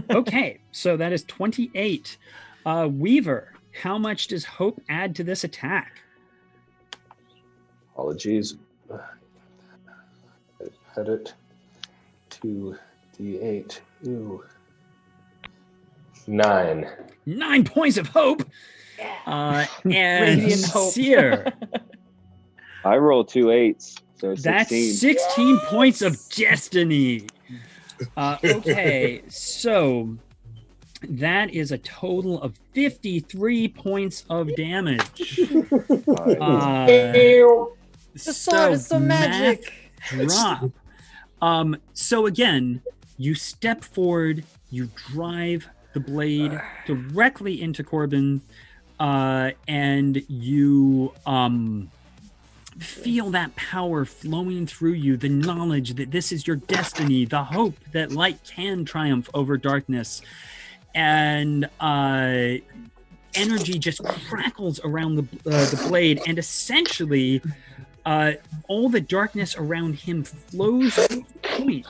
Okay, so that is 28. Weaver, how much does hope add to this attack? Apologies. Had it 2d8. Ooh. 9. 9 points of hope. And Radiant hope. Seer, I roll 2 8s, so 16. that's 16 points of destiny. Okay, so that is a total of 53 points of damage. The sword is so magic. Drop. So again, you step forward, you drive the blade directly into Corbin, and you feel that power flowing through you, the knowledge that this is your destiny, the hope that light can triumph over darkness. And energy just crackles around the blade, and essentially all the darkness around him flows to a point,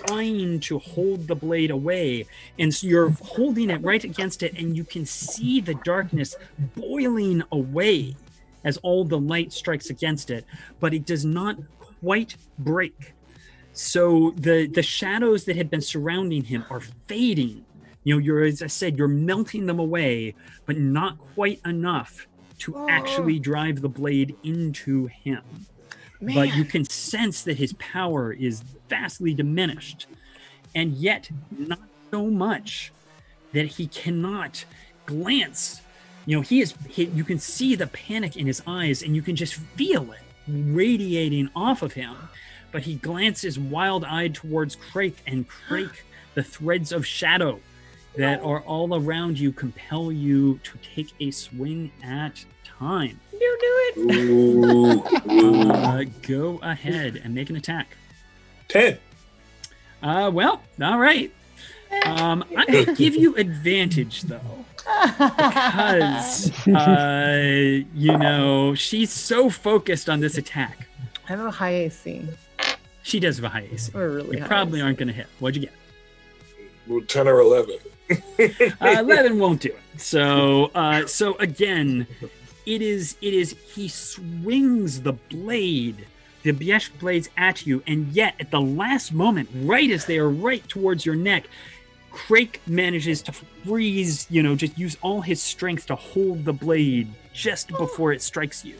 trying to hold the blade away. And so you're holding it right against it, and you can see the darkness boiling away as all the light strikes against it, but it does not quite break. So the shadows that had been surrounding him are fading. As I said, you're melting them away, but not quite enough to actually drive the blade into him. Man. But you can sense that his power is vastly diminished, and yet not so much that he cannot glance. You can see the panic in his eyes, and you can just feel it radiating off of him. But he glances wild-eyed towards Crake, and Crake, the threads of shadow that are all around you compel you to take a swing at time. You do it. Go ahead and make an attack. 10. Well, all right. I'm going to give you advantage, though. Because, she's so focused on this attack. I have a high AC. She does have a high AC. Or really you high probably AC. Aren't going to hit. What'd you get? Well, 10 or 11. 11 won't do it. So again, it is he swings the blade, the Biesh blades at you, and yet at the last moment, right as they are right towards your neck, Crake manages to freeze, just use all his strength to hold the blade just before it strikes you.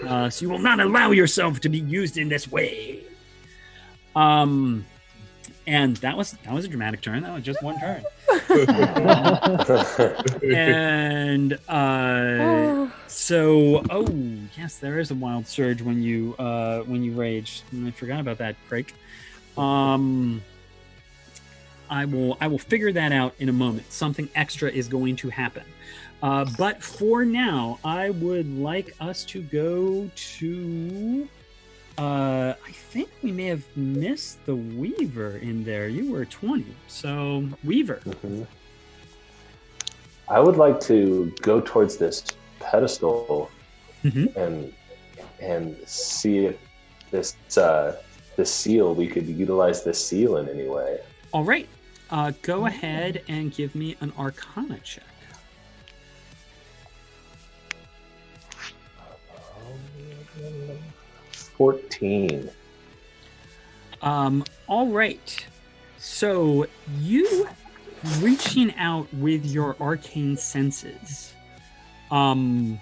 So you will not allow yourself to be used in this way. And that was a dramatic turn. That was just one turn. And yes, there is a wild surge when you rage. I forgot about that, Crake. I will figure that out in a moment. Something extra is going to happen. But for now, I would like us to go to. I think we may have missed the Weaver in there. You were 20, so Weaver. Mm-hmm. I would like to go towards this pedestal and see if this seal, we could utilize this seal in any way. All right. Go ahead and give me an Arcana check. 14. All right. So you reaching out with your arcane senses are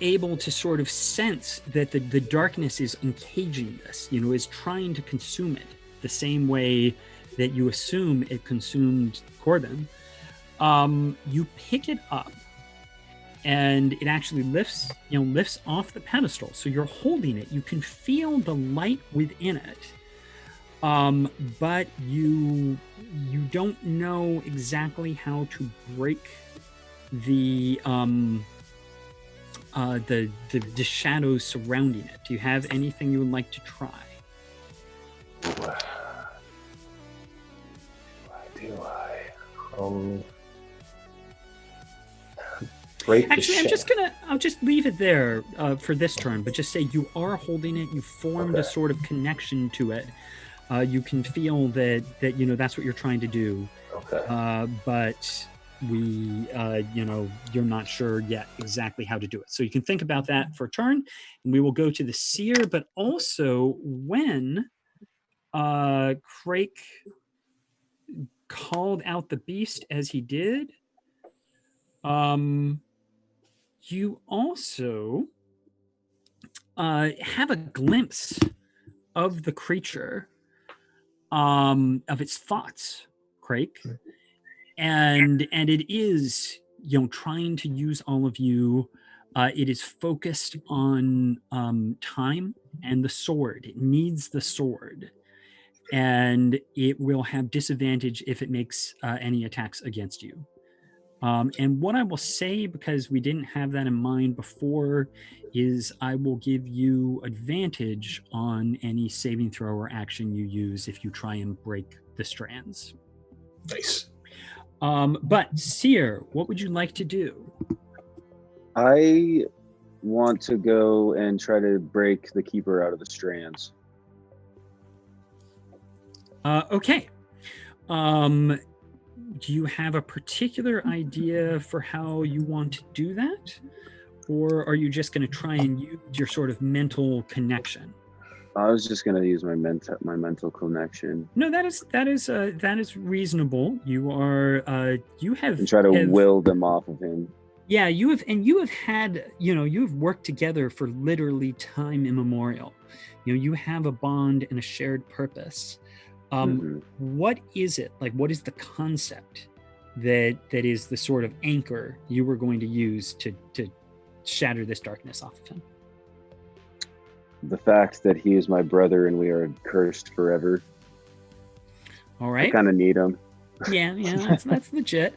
able to sort of sense that the darkness is encaging this, is trying to consume it the same way that you assume it consumed Corbin. You pick it up, and it actually lifts off the pedestal. So you're holding it. You can feel the light within it, but you don't know exactly how to break the shadows surrounding it. Do you have anything you would like to try? Actually, I'll just leave it there for this turn, but just say you are holding it. You formed a sort of connection to it. You can feel that that's what you're trying to do. Okay. But you're not sure yet exactly how to do it. So you can think about that for a turn, and we will go to the seer. But also, when Crake called out the beast as he did, You also have a glimpse of the creature, of its thoughts, Crake, and it is, trying to use all of you. It is focused on time and the sword. It needs the sword, and it will have disadvantage if it makes any attacks against you. And what I will say, because we didn't have that in mind before, is I will give you advantage on any saving throw or action you use if you try and break the strands. Nice. But Seer, what would you like to do? I want to go and try to break the keeper out of the strands. Okay. Do you have a particular idea for how you want to do that? Or are you just going to try and use your sort of mental connection? I was just going to use my mental connection. No, that is reasonable. You are you have and try to will them off of him. Yeah, you have had, you've worked together for literally time immemorial. You have a bond and a shared purpose. What is it? Like, what is the concept that is the sort of anchor you were going to use to shatter this darkness off of him? The fact that he is my brother and we are cursed forever. All right. I kind of need him. Yeah, that's legit.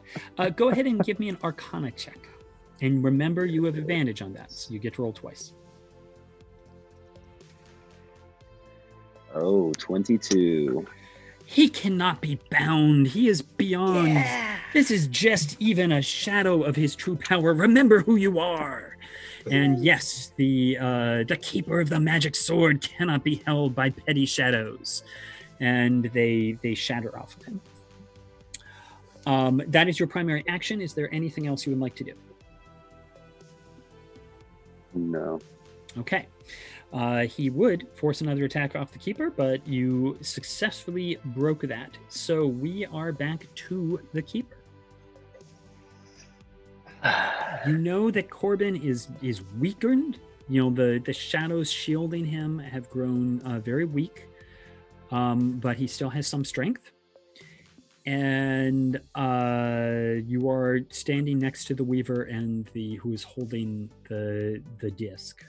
Go ahead and give me an Arcana check. And remember, you have advantage on that, so you get to roll twice. Oh, 22. He cannot be bound. He is beyond. Yeah. This is just even a shadow of his true power. Remember who you are. And yes, the keeper of the magic sword cannot be held by petty shadows. And they shatter off of him. That is your primary action. Is there anything else you would like to do? No. Okay. He would force another attack off the keeper, but you successfully broke that. So we are back to the keeper. You know that Corbin is weakened. The shadows shielding him have grown very weak, but he still has some strength. And you are standing next to the Weaver and who is holding the disc.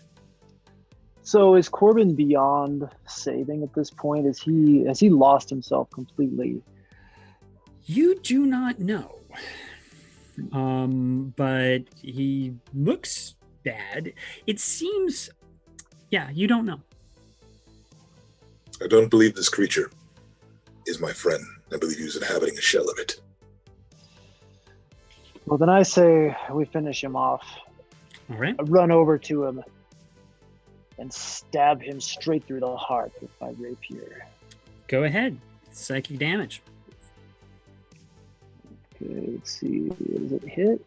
So is Corbin beyond saving at this point? Has he lost himself completely? You do not know. But he looks bad. It seems, you don't know. I don't believe this creature is my friend. I believe he was inhabiting a shell of it. Well, then I say we finish him off. All right. I run over to him and stab him straight through the heart with my rapier. Go ahead. Psychic damage. Okay, let's see. Does it hit?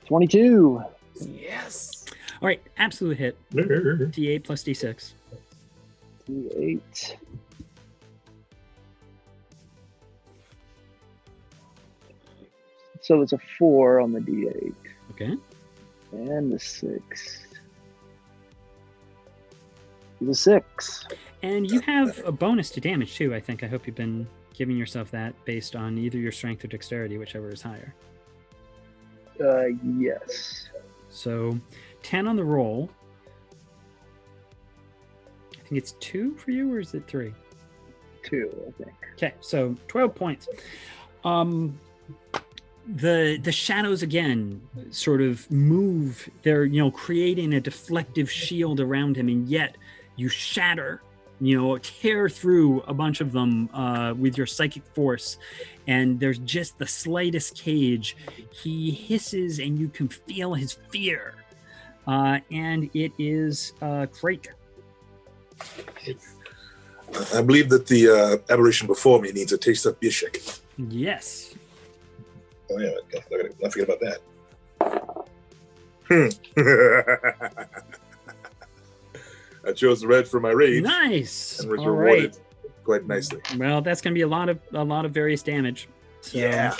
22. Yes. All right. Absolute hit. D8 plus D6. D8. So it's a 4 on the D8. Okay. And the 6. It's a 6. And you have a bonus to damage too, I think. I hope you've been giving yourself that based on either your strength or dexterity, whichever is higher. Yes. So 10 on the roll. I think it's 2 for you, or is it 3? 2, I think. Okay, so 12 points. The shadows again sort of move. They're creating a deflective shield around him, and yet you shatter, tear through a bunch of them with your psychic force, and there's just the slightest cage. He hisses, and you can feel his fear. And it is Crake. I believe that the aberration before me needs a taste of Bishek. Yes. Oh yeah, not forget about that. I chose red for my rage. Nice. And was All rewarded right. quite nicely. Well, that's going to be a lot of various damage. So. Yeah.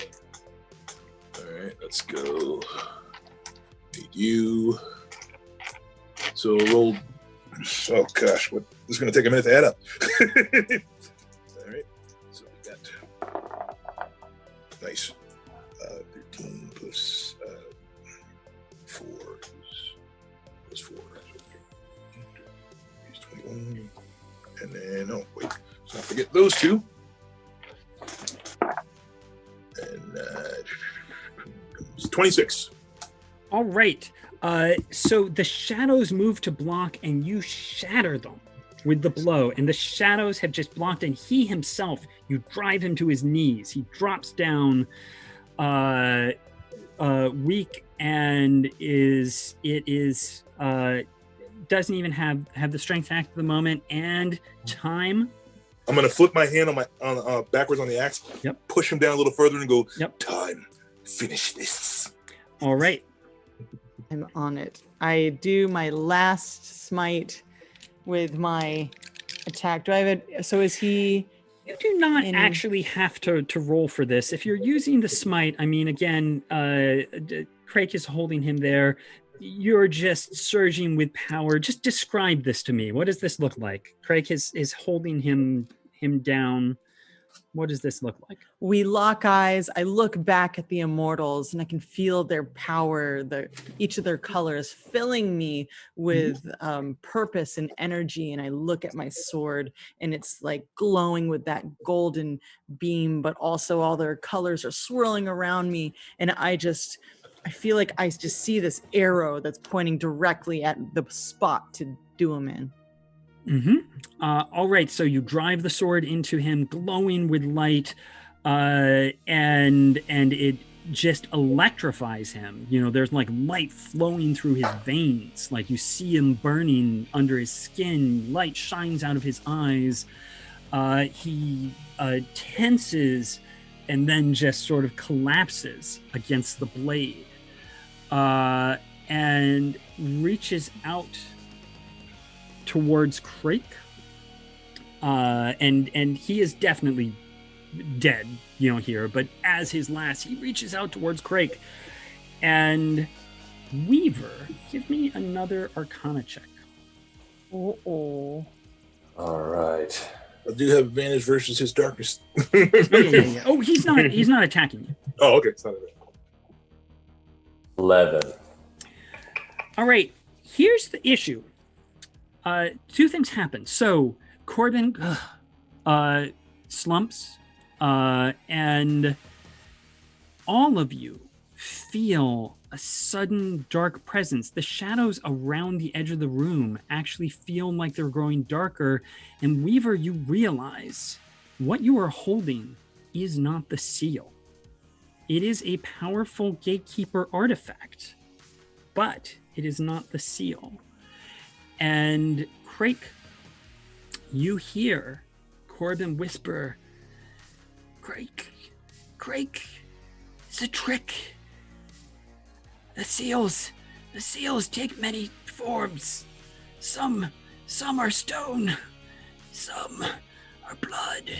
All right, let's go. Need you. So roll. Oh gosh, what? This is going to take a minute to add up. All right. So we got nice. 13 plus 4 plus 4. Is 21. And then wait. So I forget those two. And 26. All right. So the shadows move to block, and you shatter them with the blow. And the shadows have just blocked, and he himself, you drive him to his knees. He drops down, weak, and doesn't even have the strength to act at the moment. And time. I'm gonna flip my hand on backwards on the axe. Yep. Push him down a little further and go. Yep. Time. Finish this. All right. I'm on it. I do my last smite with my attack. Do I have it? So is he? You do not actually have to roll for this. If you're using the smite, I mean, again, Crake is holding him there. You're just surging with power. Just describe this to me. What does this look like? Crake is holding him down. What does this look like? We lock eyes. I look back at the immortals, and I can feel their power, each of their colors filling me with purpose and energy. And I look at my sword, and it's like glowing with that golden beam, but also all their colors are swirling around me. And I feel like I just see this arrow that's pointing directly at the spot to do him in. Mm-hmm. All right, so you drive the sword into him, glowing with light, and it just electrifies him. You know, there's like light flowing through his veins, like you see him burning under his skin. Light shines out of his eyes. He tenses and then just sort of collapses against the blade, and reaches out towards Crake, and he is definitely dead, here. But as his last, he reaches out towards Crake, and Weaver, give me another Arcana check. All right. I do have advantage versus his darkness. Yeah. Oh, he's not attacking you. Oh, okay. It's not a 11. All right. Here's the issue. Two things happen. So Corbin slumps, and all of you feel a sudden dark presence. The shadows around the edge of the room actually feel like they're growing darker. And Weaver, you realize what you are holding is not the seal. It is a powerful gatekeeper artifact, but it is not the seal. And Crake, you hear Corbin whisper, Crake, it's a trick. The seals take many forms. Some are stone, some are blood.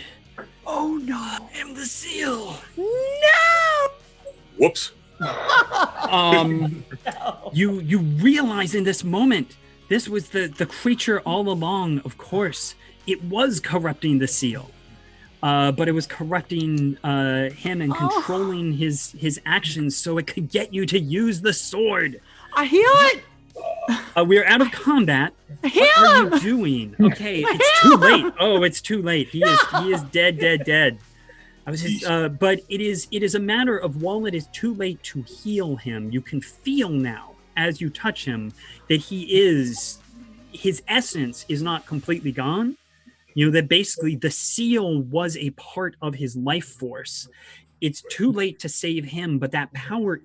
Oh no! I am the seal. No! Whoops. You realize in this moment, this was the creature all along. Of course, it was corrupting the seal, but it was corrupting him and controlling his actions, so it could get you to use the sword. I heal it. We're out of combat. Heal What are him! you doing? Okay, it's too late. Oh, it's too late. He is dead. I was just, but it is a matter of, while it is too late to heal him, you can feel now as you touch him that his essence is not completely gone. That basically the seal was a part of his life force. It's too late to save him, but that power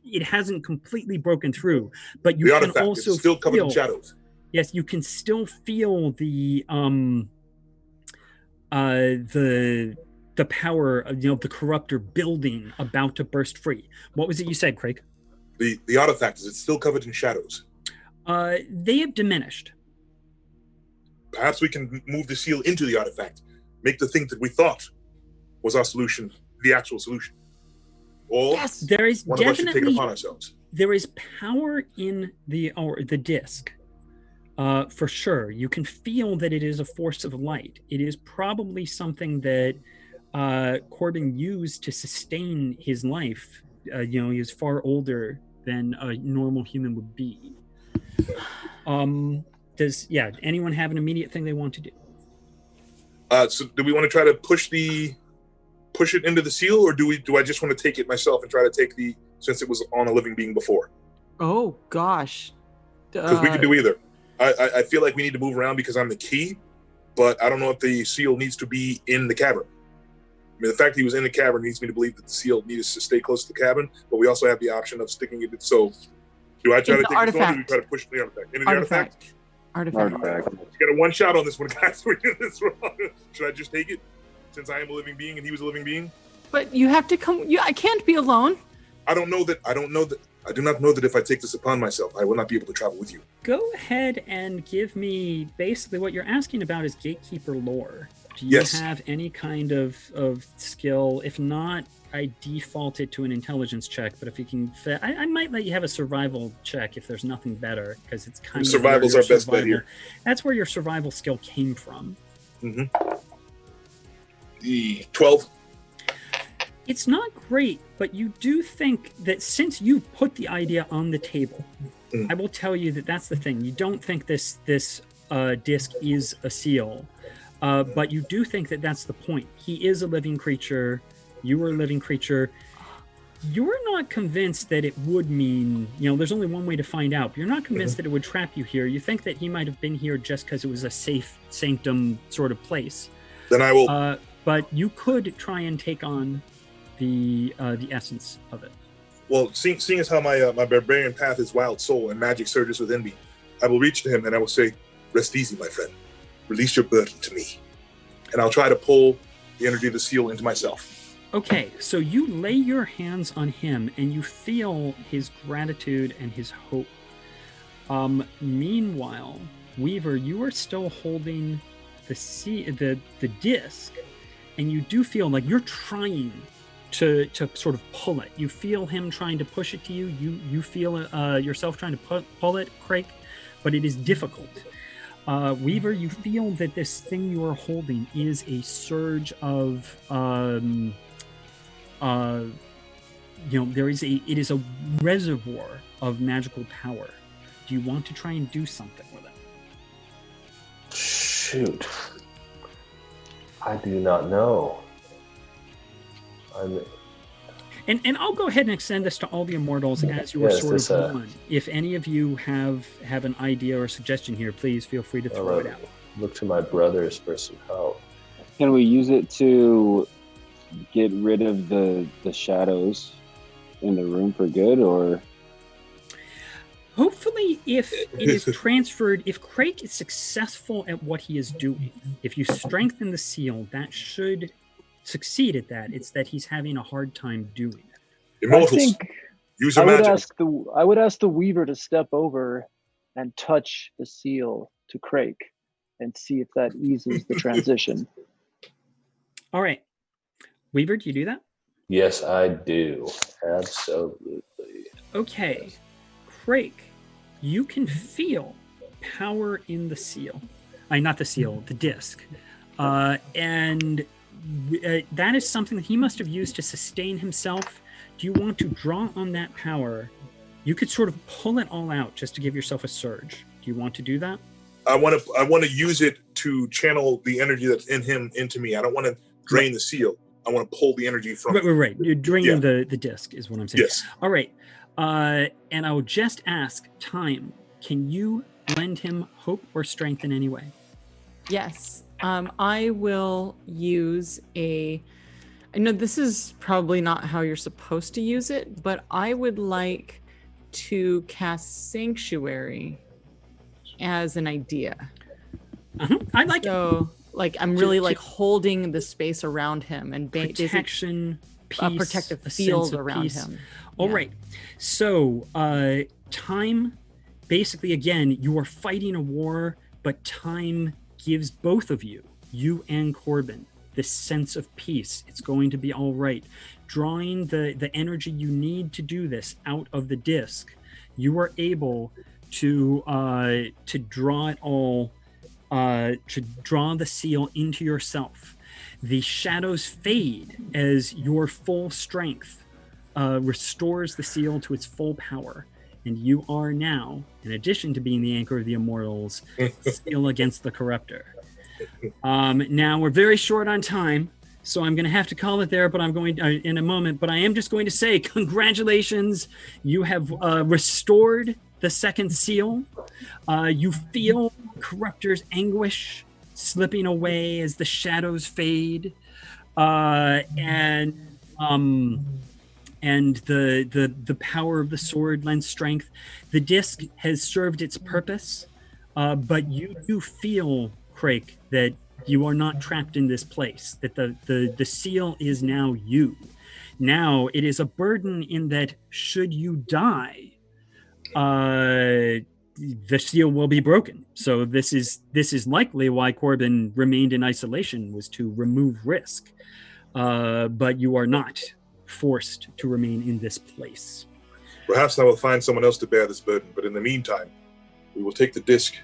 it hasn't completely broken through. But you can also still covered in shadows. Yes, you can still feel the power of the corruptor building, about to burst free. What was it you said, Crake? The artifact, is it still covered in shadows? They have diminished. Perhaps we can move the seal into the artifact, make the thing that we thought was our solution the actual solution. Or Yes. There is one of us should take it definitely upon ourselves. there is power in the disc. For sure, you can feel that it is a force of light. It is probably something that Corbin used to sustain his life. He is far older than a normal human would be. Does anyone have an immediate thing they want to do? So do we want to try to push it into the seal, or do I just want to take it myself and try to take since it was on a living being before? Oh gosh. Because we can do either. I feel like we need to move around because I'm the key, but I don't know if the seal needs to be in the cavern. I mean, the fact that he was in the cavern leads me to believe that the seal needs to stay close to the cabin, but we also have the option of sticking it. So, do I try to take this one, or do we try to push the artifact? Into the artifact? Artifact. You got a one shot on this one, guys. We're doing this wrong. Should I just take it since I am a living being and he was a living being? But you have to come. I can't be alone. I do not know that if I take this upon myself, I will not be able to travel with you. Go ahead and give me basically what you're asking about is gatekeeper lore. Do you have any kind of skill? If not, I default it to an intelligence check. But if you can, I might let you have a survival check if there's nothing better, because it's kind of survival's our best bet here. That's where your survival skill came from. Mm-hmm. The 12. It's not great, but you do think that since you put the idea on the table, I will tell you that that's the thing. You don't think this disc is a seal, but you do think that that's the point. He is a living creature. You are a living creature. You're not convinced that it would mean, there's only one way to find out. But you're not convinced that it would trap you here. You think that he might have been here just because it was a safe sanctum sort of place. Then I will. But you could try and take on the essence of it. Well, seeing as how my barbarian path is wild soul and magic surges within me, I will reach to him and I will say, "Rest easy, my friend. Release your burden to me." And I'll try to pull the energy of the seal into myself. Okay, so you lay your hands on him and you feel his gratitude and his hope. Meanwhile, Weaver, you are still holding the disc, and you do feel like you're trying to sort of pull it. You feel him trying to push it to you. You feel yourself trying to pull it, Crake, but it is difficult. Weaver, you feel that this thing you are holding is a surge of it is a reservoir of magical power. Do you want to try and do something with it? Shoot. I do not know. And I'll go ahead and extend this to all the immortals as you are sort of one. If any of you have an idea or suggestion here, please feel free to throw it out. Look to my brothers for some help. Can we use it to get rid of the shadows in the room for good, or? Hopefully, if it is transferred, if Crake is successful at what he is doing, if you strengthen the seal, that should succeed at that. It's that he's having a hard time doing it. Immortals, use your magic. I would ask the Weaver to step over and touch the seal to Crake and see if that eases the transition. All right. Weaver, do you do that? Yes, I do. Absolutely. Okay. Crake, you can feel power in the seal. Not the seal, the disc. And that is something that he must have used to sustain himself. Do you want to draw on that power? You could sort of pull it all out just to give yourself a surge. Do you want to do that? I want to use it to channel the energy that's in him into me. I don't want to drain the seal. I want to pull the energy from him. Right. You're draining the disc is what I'm saying. Yes. All right. And I will just ask, Time, can you lend him hope or strength in any way? Yes. I will use I know this is probably not how you're supposed to use it, but I would like to cast Sanctuary as an idea. I like so, like, I'm really like holding the space around him and protection, peace, a protective field around him. All right. So, Time, basically, again, you are fighting a war, but Time gives both of you and Corbin, this sense of peace. It's going to be all right. drawing the energy you need to do this out of the disc, you are able to draw it all, to draw the seal into yourself. The shadows fade as your full strength restores the seal to its full power. And you are now, in addition to being the anchor of the immortals, seal against the corruptor. Now, we're very short on time, so I'm going to have to call it there, but I'm going in a moment. But I am just going to say congratulations. You have restored the second seal. You feel corruptor's anguish slipping away as the shadows fade, and the power of the sword lends strength. The disc has served its purpose, but you do feel, Crake, that you are not trapped in this place, that the seal is now you. Now it is a burden in that should you die, the seal will be broken. So this is likely why Corbin remained in isolation, was to remove risk. But you are not forced to remain in this place. Perhaps I will find someone else to bear this burden, but in the meantime, we will take the disc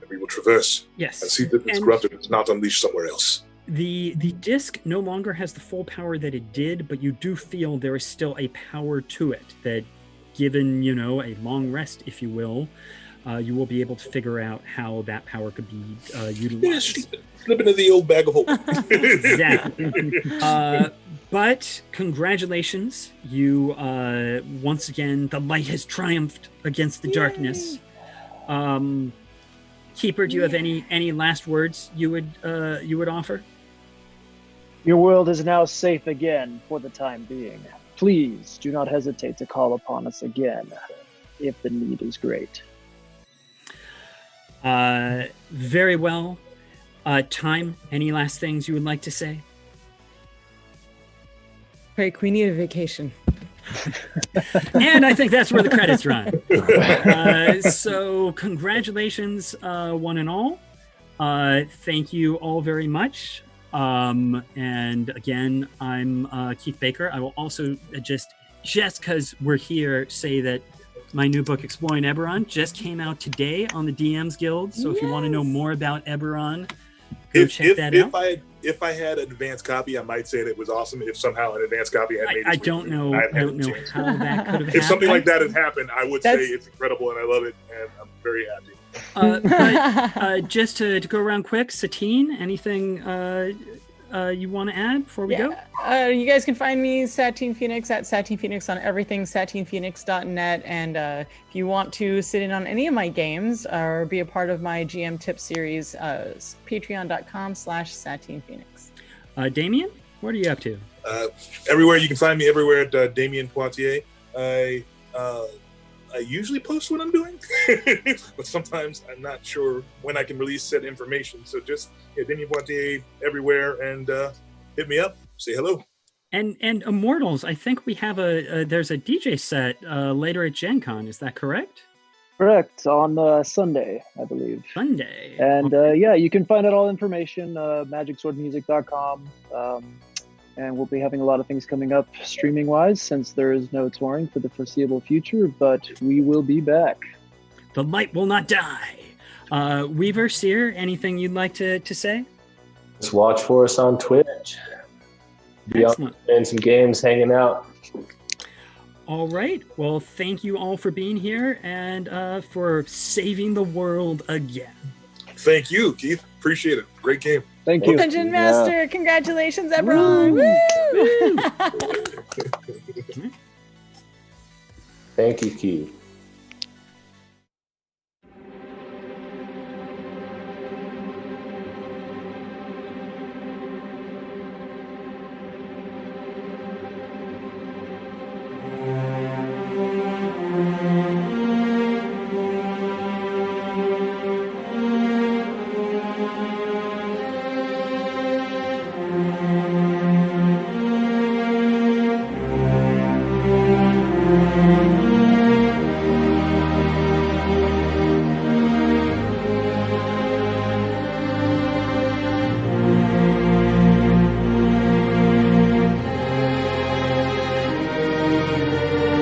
and we will traverse and see that this corruptor is not unleashed somewhere else. The disc no longer has the full power that it did, but you do feel there is still a power to it that, given, a long rest, if you will, you will be able to figure out how that power could be utilized. Slip into the old bag of holding. Exactly. But congratulations, you once again, the light has triumphed against the darkness. Keeper, do you have any last words you would offer? Your world is now safe again for the time being. Please do not hesitate to call upon us again if the need is great. Very well. Time, any last things you would like to say? Crake, we need a vacation. And I think that's where the credits run. So congratulations, one and all. Thank you all very much. And again, I'm Keith Baker. I will also just because we're here, say that my new book, Exploring Eberron, just came out today on the DMs Guild. So if you want to know more about Eberron, go check that out. If I had an advanced copy, I might say that it was awesome. If somehow an advanced copy had made it, I don't know how that could have happened. If something like that had happened, I would say it's incredible and I love it and I'm very happy. But just to go around quick, Satine, anything you want to add before we go? You guys can find me, Satine Phoenix, at Satine Phoenix on everything, satinephoenix.net. And if you want to sit in on any of my games or be a part of my GM tip series, patreon.com/SatinePhoenix. Damion, what are you up to? Everywhere. You can find me everywhere at Damion Poitier. I usually post what I'm doing, but sometimes I'm not sure when I can release said information. So just Damion Poitier everywhere, and hit me up, say hello. And Immortals, I think we have there's a DJ set later at Gen Con. Is that correct? Correct, on Sunday, I believe. Sunday. And you can find out all information, magicswordmusic.com. And we'll be having a lot of things coming up streaming-wise, since there is no touring for the foreseeable future, but we will be back. The light will not die. Weaver, Seer, anything you'd like to say? Just watch for us on Twitch. Be Excellent. Playing some games, hanging out. All right. Well, thank you all for being here and for saving the world again. Thank you, Keith. Appreciate it. Great game. Thank you. Dungeon Master, congratulations, Eberron. Woo! Thank you, Keith. you.